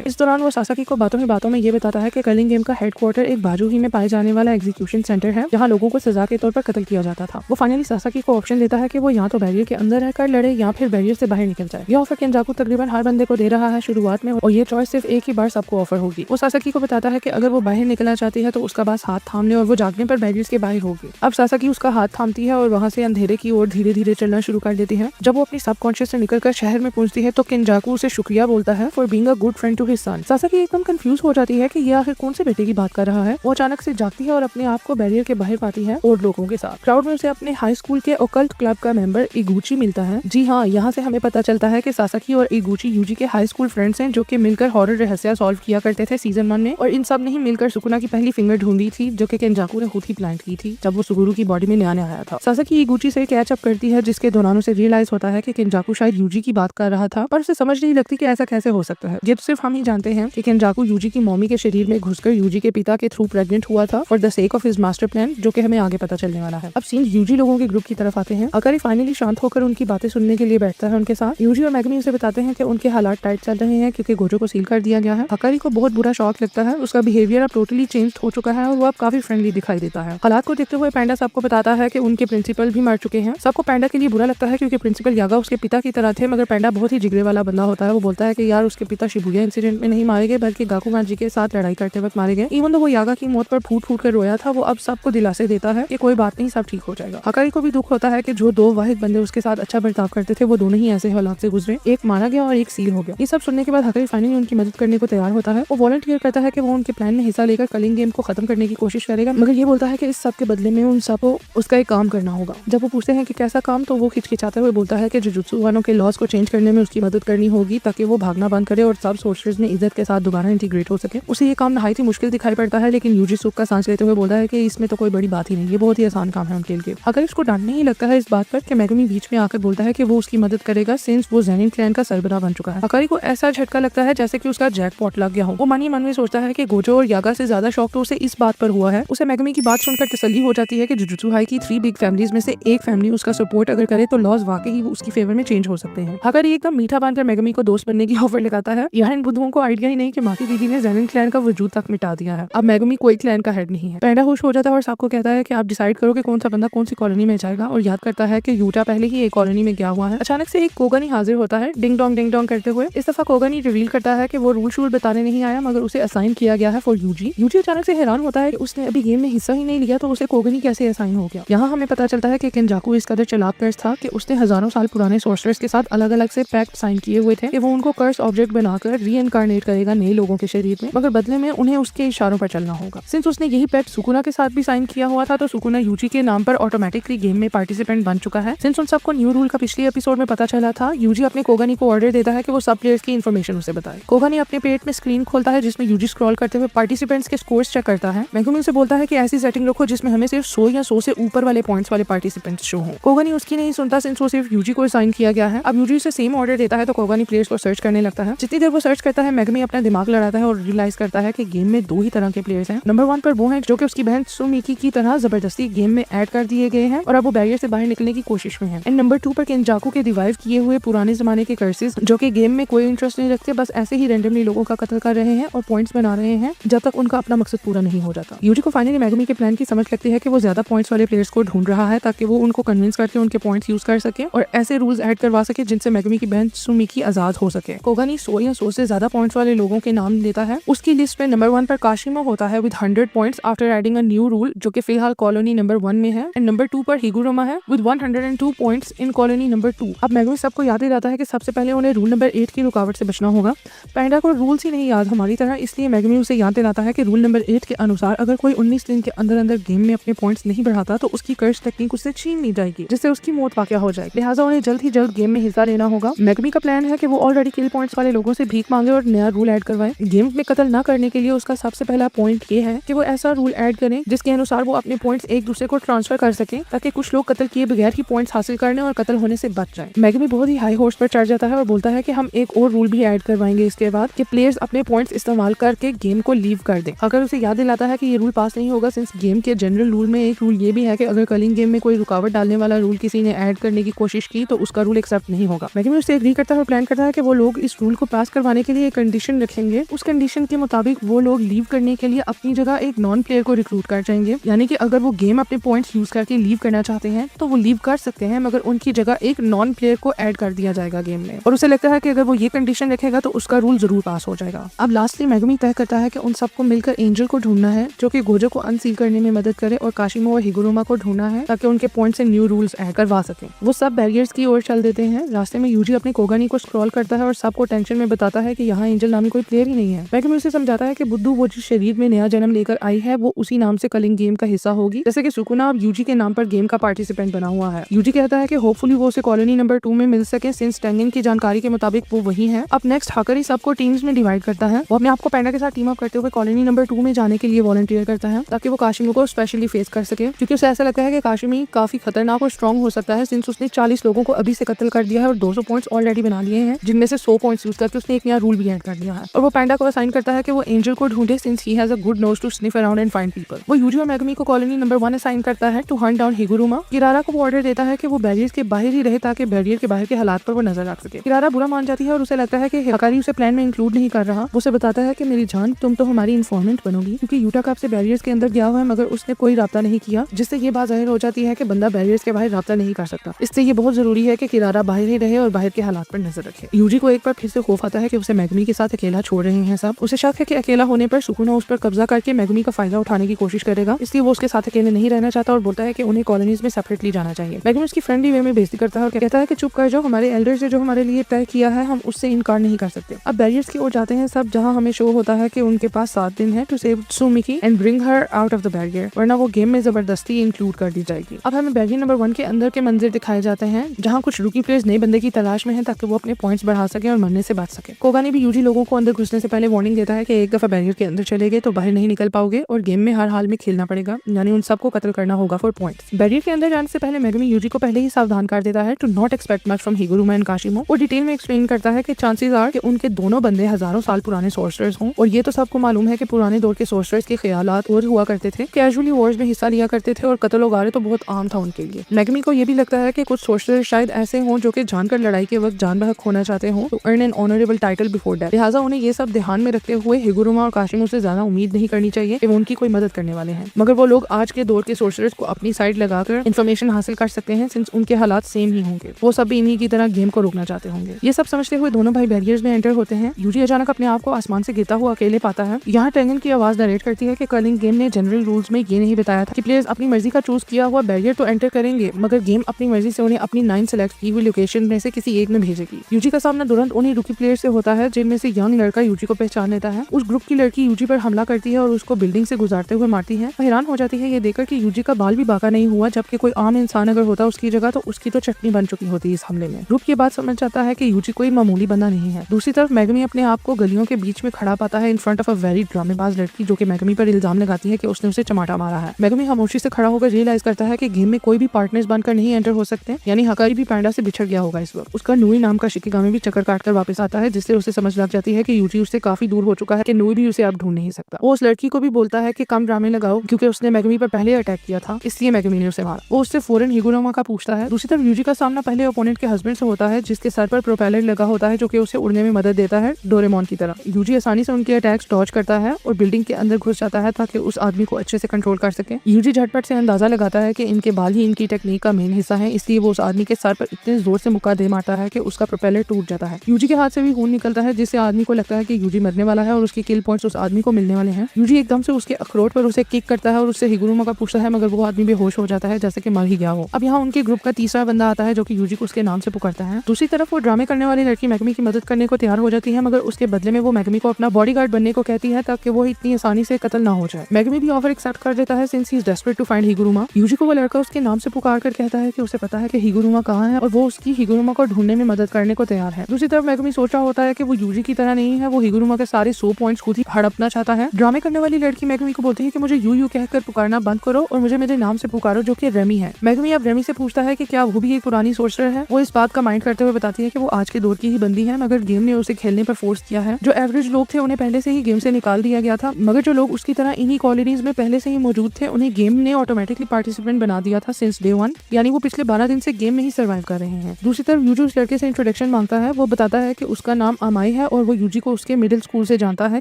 इस दौरान वो सासाकी को बातों ही बातों में ये बताता है कि कलिंग गेम का हेडक्वार्टर एक बाजू ही में पाए जाने वाला एग्जीक्यूशन सेंटर है जहाँ लोगों को सजा के तौर पर कत्ल किया जाता था। वो फाइनली सासाकी को ऑप्शन देता है कि वो या तो बैरियर के अंदर रहकर लड़े या फिर बैरियर से बाहर निकल जाए। ये ऑफर केंजाको तकरीबन हर बंदे को दे रहा है शुरुआत में और ये चॉइस सिर्फ एक ही बार सबको ऑफर होगी। वो सासाकी को बताता है कि अगर वो बाहर निकलना चाहती है तो उसका पास हाथ थाम ले और वो जागने पर बैरियर्स के बाहर होगी। अब सासाकी उसका हाथ थामती है और वहाँ से अंधेरे की ओर धीरे धीरे चलना शुरू कर देती है। जब वो अपनी सबकॉन्शियस से निकलकर शहर में पहुंचती है तो केंजाको उसे शुक्रिया बोलता है for being a good friend to his son. Sasaki confuse हो जाती है कि ये आखिर कौन से बेटे की बात कर रहा है। वो अचानक से जागती है और अपने आप को बैरियर के बाहर पाती है और लोगों के साथ। क्राउड में उसे अपने हाई स्कूल के ओकल्ट क्लब का मेंबर इगुची मिलता है। जी हाँ, यहाँ से हमें पता चलता है कि सासाकी और इगुची यूजी के हाई स्कूल फ्रेंड्स हैं जो कि मिलकर हॉरर रहस्य सॉल्व किया करते थे सीजन 1 में, और इन सब ने ही मिलकर सुकुना की पहली फिंगर ढूंढी थी जो कि केंजाको ने खुद ही प्लांट की थी जब वो सुगुरु की बॉडी में नया आया था। सासाकी इगुची से कैच अप करती है जिसके दौरान उसे रियलाइज होता है कि केंजाको शायद यूजी की बात कर रहा था, पर उसे समझ नहीं लगती कि ऐसा कैसे हो सकता है। ये तो सिर्फ हम ही जानते हैं कि केंजाको यूजी की मम्मी के शरीर में घुसकर यूजी के पिता के थ्रू प्रेग्नेंट हुआ था for the sake of his master plan, जो कि हमें आगे पता चलने वाला है। अब सीन यूजी लोगों के ग्रुप की तरफ आते हैं। अकारी फाइनली शांत होकर उनकी बातें सुनने के लिए बैठता है उनके साथ। यूजी और मैगमी उसे बताते हैं कि उनके हालात टाइट चल रहे हैं क्योंकि गोजो को सील कर दिया गया है। अकारी को बहुत बुरा शॉक लगता है, उसका बिहेवियर अब टोटली चेंज हो चुका है और वो अब काफी फ्रेंडली दिखाई देता है। हालात को देखते हुए पैंडा सबको बताता है कि उनके प्रिंसिपल भी मर चुके हैं। सबको पैंडा के लिए बुरा लगता है क्योंकि प्रिंसिपल यागा उसके पिता की तरह थे, मगर पैंडा बहुत ही जिगरे वाला बंदा होता है। वो बोलता है कि यार उसके पिता शिबुया इंसिडेंट में नहीं मारे गए बल्कि गाकुगांजी के साथ लड़ाई करते वक्त मारे गए। इवन तो वो यागा की मौत पर फूट फूट कर रोया था, वो अब सबको दिलासे देता है कि कोई बात नहीं, सब ठीक हो जाएगा। हकारी को भी दुख होता है कि जो 2 वाहिद बंदे उसके साथ अच्छा बर्ताव करते थे वो दोनों ही ऐसे हालात से गुजरे, एक मारा गया और एक सील हो गया। ये सब सुनने के बाद हकारी फाइनली उनकी मदद करने को तैयार होता है। वो वॉलंटियर करता है कि वो उनके प्लान में हिस्सा लेकर कलिंग गेम को खत्म करने की कोशिश करेगा, मगर ये बोलता है कि इस सब के बदले में उन सबको उसका एक काम करना होगा। जब वो पूछते हैं कि कैसा काम, तो वो हिचकिचाते हुए बोलता है कि जुजुत्सु वालों के लॉस को चेंज करने में उसकी मदद करनी होगी ताकि वो भागना बंद करे और सब सोर्सर्स में इज्जत के साथ दोबारा इंटीग्रेट हो सके। उसे ये काम नहायत ही मुश्किल दिखाई पड़ता है, लेकिन यूजी सुख का सांस लेते हुए बोलता है कि इसमें तो कोई बड़ी बात ही नहीं, ये बहुत ही आसान काम है उनके लिए। अगर उसको डांटने ही लगता है इस बात पर कि मेगुमी बीच में आकर बोलता है कि वो उसकी मदद करेगा सिंस वो ज़ेनिन क्लैन का सरबराह बन चुका है। हकारी को ऐसा झटका लगता है जैसे कि उसका जैकपॉट लग गया हो। वो मन ही मन में सोचता है कि गोजो और यागा से ज्यादा शौक तो उसे इस बात पर हुआ है। उसे मेगुमी की बात सुनकर तसल्ली हो जाती है कि जुजुत्सु हाई की 3 बिग फैमिलीज में से एक फैमिली उसका सपोर्ट अगर करे तो लॉज वाकई ही उसकी फेवर में चेंज हो सकते हैं। हकारी एकदम मीठा बांधकर मेगुमी को दोस्त बनने की ऑफर लगाता है। यहाँ इन बुद्धुओं को आइडिया ही नहीं कि माकी दीदी ने ज़ेनिन क्लैन का वजूद तक मिटा दिया है। अब मेगुमी कोई क्लैन का हेड नहीं है। पैंडा खुश हो जाता है और साको कहता है कि आप डिसाइड करो कि कौन सा बंदा कौन सी कॉलोनी में जाएगा, और याद करता है कि यूटा पहले ही एक कॉलोनी में गया हुआ है। अचानक से एक कोगनी हाजिर होता है डिंग डोंग करते हुए। इस दफा कोगनी रिवील करता है कि वो रूल शूल बताने नहीं आया मगर उसे असाइन किया गया है फॉर यूजी। यूजी अचानक से हैरान होता है कि उसने अभी गेम में हिस्सा ही नहीं लिया तो उसे कोगनी कैसे असाइन हो गया। यहाँ हमें पता चलता है कि केंजाकू इस कदर चालाक कर्स था कि उसने हजारों साल पुराने सोर्सरर्स के साथ अलग अलग से पैक्ट साइन किए हुए थे कि वो उनको कर्स ऑब्जेक्ट बनाकर रीइनकार्नेट करेगा नए लोगों के शरीर में, मगर बदले में उन्हें उसके इशारों पर चलना होगा। सिंस उसने यही पैक्ट सुकुना के साथ भी साइन किया हुआ था तो सुकुना यूजी के नाम पर ऑटोमेटिकली गेम में पार्टिसिपेंट बन चुका है। सिंस उन सबको न्यू रूल का पिछले एपिसोड में पता चला था, यूजी अपने कोगनी को ऑर्डर देता है कि वो सब प्लेयर्स की इन्फॉर्मेशन उसे बताए। कोगनी अपने पेट में स्क्रीन खोलता है जिसमें यूजी स्क्रॉल करते हुए पार्टिसिपेंट्स के स्कोर्स चेक करता है। मेगुमी उसे बोलता है कि ऐसी सेटिंग रखो जिसमें हमें सिर्फ 100 या 100 से ऊपर वाले पॉइंट्स वाले पार्टिसिपेंट्स शो हो। कोगनी उसकी नहीं सुनता सिंस वो सिर्फ यूजी को असाइन किया गया है। अब यूजी उसे सेम ऑर्डर देता है तो कोगनी प्लेयर्स को सर्च करने लगता है। जितनी देर वो सर्च करता है मेगुमी अपना दिमाग लड़ाता है और रियलाइज करता है कि गेम में 2 ही तरह के प्लेयर्स हैं। नंबर 1 पर वो हैं जो कि उसकी बहन सुमिकी की तरह जबरदस्ती गेम में ऐड कर दिए गए हैं और अब वो बैरियर से बाहर निकलने की कोशिश में है। एंड नंबर 2 पर केंजाकू के रिवाइव किए हुए पुराने जमाने के कर्सेस जो कि गेम में कोई इंटरेस्ट नहीं रखते, बस ऐसे ही रैंडमली लोगों का कत्ल कर रहे हैं और पॉइंट्स बना रहे हैं जब तक उनका अपना मकसद पूरा नहीं हो जाता। यूजी को फाइनली मेगुमी के प्लान की समझ लगती है कि वो ज्यादा पॉइंट्स वाले प्लेयर्स को ढूंढ रहा है ताकि वो उनको कन्विंस करके उनके पॉइंट्स यूज कर सके और ऐसे रूल्स ऐड करवा सके जिनसे मेगुमी की बहन सुमिकी आजाद हो सके। कोगनी 100 या 100 से ज्यादा पॉइंट्स वाले लोगों के नाम देता है। उसकी लिस्ट में नंबर 1 पर काशिमा होता है with 100 points after adding a new rule जो कि फिलहाल कॉलोनी नंबर 1 में है। एंड नंबर 2 पर हिगुरुमा है with 102 points in colony number 2। अब मेगुमी सबको याद ही रहता है कि सबसे पहले उन्हें रूल नंबर 8 की रुकावट से बचना होगा। पैंडा को रूल्स ही नहीं याद हमारी तरह, इसलिए मेगुमी उसे याद दिलाता है कि रूल नंबर 8 के अनुसार अगर कोई 19 दिन के अंदर अंदर गेम में अपने पॉइंट्स नहीं बढ़ाता तो उसकी कर्स टेक्निक उससे छीन ली जाएगी जिससे उसकी मौत वाक़या हो जाएगी। लिहाजा उन्हें जल्द ही जल्द गेम में हिस्सा लेना होगा। मेगुमी का प्लान है कि वो ऑलरेडी किल पॉइंट्स वाले लोगों से भीख मांगे और नया रूल ऐड करवाए। गेम में कत्ल न करने के लिए उसका सबसे पहला पॉइंट ये है कि वो ऐसा रूल ऐड करें जिसके अनुसार वो अपने पॉइंट्स एक दूसरे को ट्रांसफर कर सके ताकि कुछ लोग कत्ल किए बगैर ही पॉइंट्स हासिल करने और कत्ल होने से बच जाए। मेगुमी बहुत ही हाई हॉर्स पर चढ़ जाता है और बोलता है कि हम एक और रूल भी ऐड करवाएंगे इसके बाद कि प्लेयर्स अपने पॉइंट्स इस्तेमाल करके गेम को लीव कर दें। अगर उसे याद दिलाता है कि ये रूल पास नहीं होगा सिंस गेम के जनरल रूल में एक रूल ये भी है कि अगर कलिंग गेम में कोई रुकावट डालने वाला रूल किसी ने ऐड करने की कोशिश की तो उसका रूल एक्सेप्ट नहीं होगा। मेगुमी उससे एग्री करता है और प्लान करता है कि वो लोग इस रूल को पास करवाने के लिए एक कंडीशन रखेंगे। उस कंडीशन के मुताबिक वो लोग लीव करने के लिए अपनी जगह एक नॉन प्लेयर को रिक्रूट कर जाएंगे, यानी कि अगर वो गेम अपने पॉइंट्स यूज करके लीव करना चाहते हैं तो वो लीव कर सकते हैं मगर उनकी जगह एक नॉन प्लेयर को ऐड कर दिया जाएगा गेम में। और उसे लगता है कि अगर वो ये कंडीशन रखेगा तो उसका रूल जरूर पास हो जाएगा। अब लास्टली मेगुमी तय करता है कि उन सबको मिलकर एंजल को ढूंढना है जो कि गोजो को अनसील करने में मदद करे और काशिमा और हिगुरुमा को ढूंढना है ताकि उनके पॉइंट से न्यू रूल्स ऐड करवा सके। वो सब बैरियर्स की ओर चल देते हैं। रास्ते में यूजी अपने कोगनी को स्क्रॉल करता है और सबको टेंशन में बताता है कि यहाँ एंजल नामी कोई प्लेयर ही नहीं है। मेगुमी उसे समझाता है कि बुद्धू वो जिस शरीर में नया जन्म लेकर आई है वो उसी नाम से कलिंग गेम का हिस्सा होगी, जैसे कि सुकुना अब यूजी के नाम पर गेम का पार्टिसिपेंट बना हुआ है। यूजी कहता है कि होपफुली वो उसे कॉलोनी नंबर 2 में मिल सके सिंस टेंगिन की जानकारी के मुताबिक वो वही है। अब नेक्स्ट हाकरी सबको टीम्स में डिवाइड करता है। वो अपने आप को पैंडा के साथ टीम अप करते हुए कॉलोनी नंबर 2 में जाने के लिए वॉलंटियर करता है ताकि वो काशिमी को स्पेशली फेस कर सके, क्योंकि उसे ऐसा लगता है कि काशिमी काफी खतरनाक और स्ट्रॉन्ग हो सकता है सिंस उसने 40 लोगों को अभी से कत्ल कर दिया है और 200 पॉइंट्स ऑलरेडी बना लिए हैं जिनमें से 100 पॉइंट्स यूज करके उसने एक नया रूल भी ऐड कर दिया है। और वो पैंडा को असाइन करता है कि वो एंजल को ढूंढे since he has a good nose to sniff around and find people. वो यूजी और मेगुमी को कॉलोनी नंबर 1 असाइन करता है to hunt down Higuruma. Kirara को वो ऑर्डर देता है कि वो बैरियर के बाहर ही रहे ताकि बैरियर के बाहर के हालात पर वो नजर रख सके। किरारा बुरा मान जाती है और उसे लगता है कि हकारी उसे प्लान में इंक्लूड नहीं कर रहा। उसे बताता है कि मेरी जान तुम तो हमारी इन्फॉर्मेंट बनोगी क्योंकि यूटा कब से बैरियर्स के अंदर गया हुआ है मगर उसने कोई राब्ता नहीं किया, जिससे ये बात जाहिर हो जाती है कि बंदा बैरियर्स के बाहर राब्ता नहीं कर सकता। इससे ये बहुत जरूरी है कि किरारा बाहर ही रहे और बाहर के हालात पर नजर रखे। यूजी को एक बार फिर से खौफ आता है कि उसे मेगुमी के साथ अकेला छोड़ रहे हैं सब। उसे शक है कि अकेला होने पर सुकुना उस पर कब्जा करके मेगुमी का फायदा उठाने की कोशिश करेगा, इसलिए वो उसके साथ अकेले नहीं रहना चाहता और बोलता है कि उन्हें कॉलोनीज में सेपरेटली जाना चाहिए। मेगुमी उसकी फ्रेंडली वे में बेइज्जती करता है और कहता है कि चुप कर जाओ, हमारे एल्डर्स ने जो हमारे लिए तय किया है हम उससे इनकार नहीं कर सकते। अब बैरियर्स की ओर जाते हैं सब, जहाँ हमें शो होता है कि उनके पास 7 दिन है to save Sumiki and bring her out of the barrier, वरना वो गेम में जबरदस्ती इंक्लूड कर दी जाएगी। अब हमें बैरियर नंबर 1 के अंदर के मंजर दिखाए जाते हैं जहाँ कुछ रूकी प्लेयर्स नए बंदे की तलाश में हैं ताकि वो अपने पॉइंट्स बढ़ा सके और मरने से बच सके। कोगानी भी यूजी लोगों को अंदर घुसने से पहले वार्निंग देता है कि एक दफा बैरियर के अंदर चले गए तो बाहर नहीं निकल पाओगे और गेम में हर हाल में खेलना पड़ेगा, यानी उन सबको कत्ल करना होगा फॉर पॉइंट्स। बैरियर के अंदर जाने से पहले मेगमी यूजी को पहले ही सावधान कर देता है to not expect much from Higuruma and Kashimo, और डिटेल में एक्सप्लेन करता है कि चांसेस आर कि उनके दोनों बंदे हजारों साल पुराने सोर्सरर्स हों, और ये तो सबको मालूम है कि पुराने दौर के सोर्सरर्स के ख्यालात और हुआ करते थे, कैजुअली वॉर्स में हिस्सा लिया करते थे और कत्ल वगारे तो बहुत आम था उनके लिए। मेगमी को ये भी लगता है कि कुछ सोर्सरर्स शायद ऐसे हों जो कि जानकर लड़ाई के वक्त जान बहक होना चाहते हों to earn an honourable title before death, लिहाजा उन्हें ये सब ध्यान में रखते हुए हिगुरुमा और काशिमो से ज्यादा उम्मीद नहीं करनी चाहिए कि वो उनकी कोई मदद करने वाले हैं। मगर वो लोग आज के दौर के सोर्सरर्स को अपनी साइड लगाकर इन्फॉर्मेशन हासिल कर सकते हैं, सिंस उनके हालात सेम ही होंगे, वो सब भी इन्हीं की तरह गेम को रोकना चाहते होंगे। ये सब समझते हुए दोनों भाई बैरियर्स में एंटर होते हैं। यूजी अचानक अपने आप को आसमान से गिरता हुआ अकेले पाता है। यहाँ टेंगन की आवाज नरेट करती है कि कर्लिंग गेम ने जनरल रूल्स में ये नहीं बताया था कि प्लेयर्स अपनी मर्जी का चूज किया हुआ बैरियर तो एंटर करेंगे, मगर गेम अपनी मर्जी से उन्हें अपनी 9 सेलेक्ट की हुई लोकेशन में से किसी एक में भेजेगी। यूजी का सामना तुरंत उन्हीं रूकी प्लेयर से होता है जिनमें से यंग लड़का यूजी को पहचान लेता है। उस ग्रुप की लड़की यूजी पर हमला करती है और उसको बिल्डिंग से गुजारते हुए मारती है। हैरान हो जाती है ये देखकर कि यूजी का बाल भी बाका नहीं हुआ, जबकि कोई आम इंसान अगर होता उसकी जगह तो उसकी तो चटनी बन चुकी होती इस हमले में। ग्रुप ये बात समझ जाता है कि यूजी कोई मामूली बंदा नहीं है। दूसरी तरफ मेगमी अपने आप को गलियों के बीच में खड़ा पाता है in front of a very ड्रामेबाज लड़की, जो कि मेगमी पर इल्जाम लगाती है कि उसने उसे चमाटा मारा है। मेगमी खामोशी से खड़ा होकर रियलाइज करता है कि गेम में कोई भी पार्टनर्स बनकर नहीं एंटर हो सकते, यानी हकारी भी पैंडा से बिछड़ गया होगा इस वक्त। उसका नूई नाम का शिकिगामी भी चक्कर काटकर वापस आता है, जिससे उसे समझ लग जाती है कि यूजी उससे काफी दूर हो चुका है कि नूई भी उसे अब ढूंढ नहीं सकता। वो उस लड़की को भी बोलता है कि कम ड्रामे लगाओ, क्योंकि उसने मेगमी पर पहले अटैक किया था, इसलिए मेगमी ने उसे मारा। वो उससे फौरन हिगुरुमा का पूछता है। दूसरी तरफ यूजी का सामना पहले ओपोनेंट के हस्बैंड से होता है, जिसके सर पर प्रोपेलर लगा होता है जो कि उसे उड़ने में मदद देता है डोरेमोन की तरह। यूजी आसानी से उनके अटैक्स डॉज करता है और बिल्डिंग के अंदर घुस जाता है ताकि उस आदमी को अच्छे से कंट्रोल कर सके। यूजी झटपट से अंदाजा लगाता है कि इनके बाल ही इनकी टेक्निक का मेन हिस्सा है, इसलिए वो उस आदमी के सर पर इतने जोर से मुक्का दे मारता है कि उसका प्रोपेलर टूट जाता है। यूजी के हाथ से भी खून निकलता है, जिससे आदमी को लगता है कि यूजी मरने वाला है और उसके किल पॉइंट्स उस आदमी को मिलने वाले हैं। यूजी एकदम से उसके अखरोट पर उसे किक करता है और उससे हिगुरुमा का पूछता है, मगर वो आदमी बेहोश हो जाता है जैसे कि मर ही गया हो। अब यहाँ उनके ग्रुप का तीसरा बंदा आता है जो कि यूजी को उसके नाम से पुकारता है। दूसरी तरफ वो ड्रामे करने वाली लड़की मेगमी की मदद करने को तैयार हो जाती है, मगर उसके बदले में वो मेगमी को अपना बॉडीगार्ड बनने को कहती है ताकि वो इतनी आसानी से कत्ल ना हो जाए। मेगमी भी ऑफर एक्सेप्ट कर देता है since he is desperate to find Higuruma. Yuji को वो लड़का उसके नाम से पुकार कर कहता है कि उसे पता है कि हिगुरुमा कहाँ है और वो उसकी हिगुरुमा को ढूंढने में मदद करने को तैयार है। दूसरी तरफ मेगमी सोच रहा होता है कि वो यूजी की तरह नहीं है, वो हिगुरुमा के सारे 100 पॉइंट्स खुद ही हड़पना चाहता है। ड्रामे करने वाली लड़की मेगमी को बोलती है कि मुझे यू कहकर पुकारना बंद करो और मुझे मेरे नाम से पुकारो, जो कि रेमी है। मेगमी अब रेमी से पूछता है कि क्या वो भी एक पुरानी सोर्सरर है। वो इस बात का माइंड करते हुए बताती है कि वो आज के दौर की ही बंदी है, मगर गेम ने उसे खेलने पर फोर्स किया है। जो एवरेज लोग थे उन्हें पहले से ही गेम से निकाल दिया गया था, मगर जो लोग उसकी तरह इन्हीं कॉलोनीज में पहले से ही मौजूद थे उन्हें गेम ने ऑटोमेटिकली पार्टिसिपेंट बना दिया था सिंस डे 1, यानी वो पिछले 12 दिन से गेम में ही सर्वाइव कर रहे हैं। दूसरी तरफ यूजी उस लड़के से इंट्रोडक्शन मांगता है। वो बताता है कि उसका नाम अमाई है और वो यूजी को उसके मिडिल स्कूल से जानता है,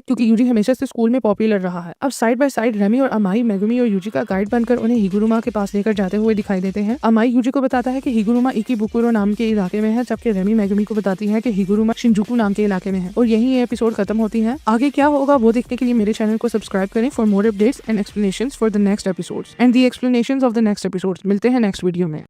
क्योंकि यूजी हमेशा से स्कूल में पॉपुलर रहा है। अब साइड बाय साइड रेमी और अमाई मेगुमी और यूजी का गाइड बनकर उन्हें हिगुरुमा के पास लेकर जाते हुए दिखाई देते हैं। अमाई यूजी को बताता है कि हिगुरुमा इकिबुकुरो नाम के इलाके में है, जबकि रेमी मेगुमी को बताती है कि हिगुरुमा शिंजुकू नाम के इलाके में है। और यही ये एपिसोड खत्म होती है। आगे क्या होगा वो देखने के लिए मेरे चैनल को सब्सक्राइब करें for more updates and explanations for the next episodes and the explanations of the next episodes. मिलते हैं नेक्स्ट वीडियो में।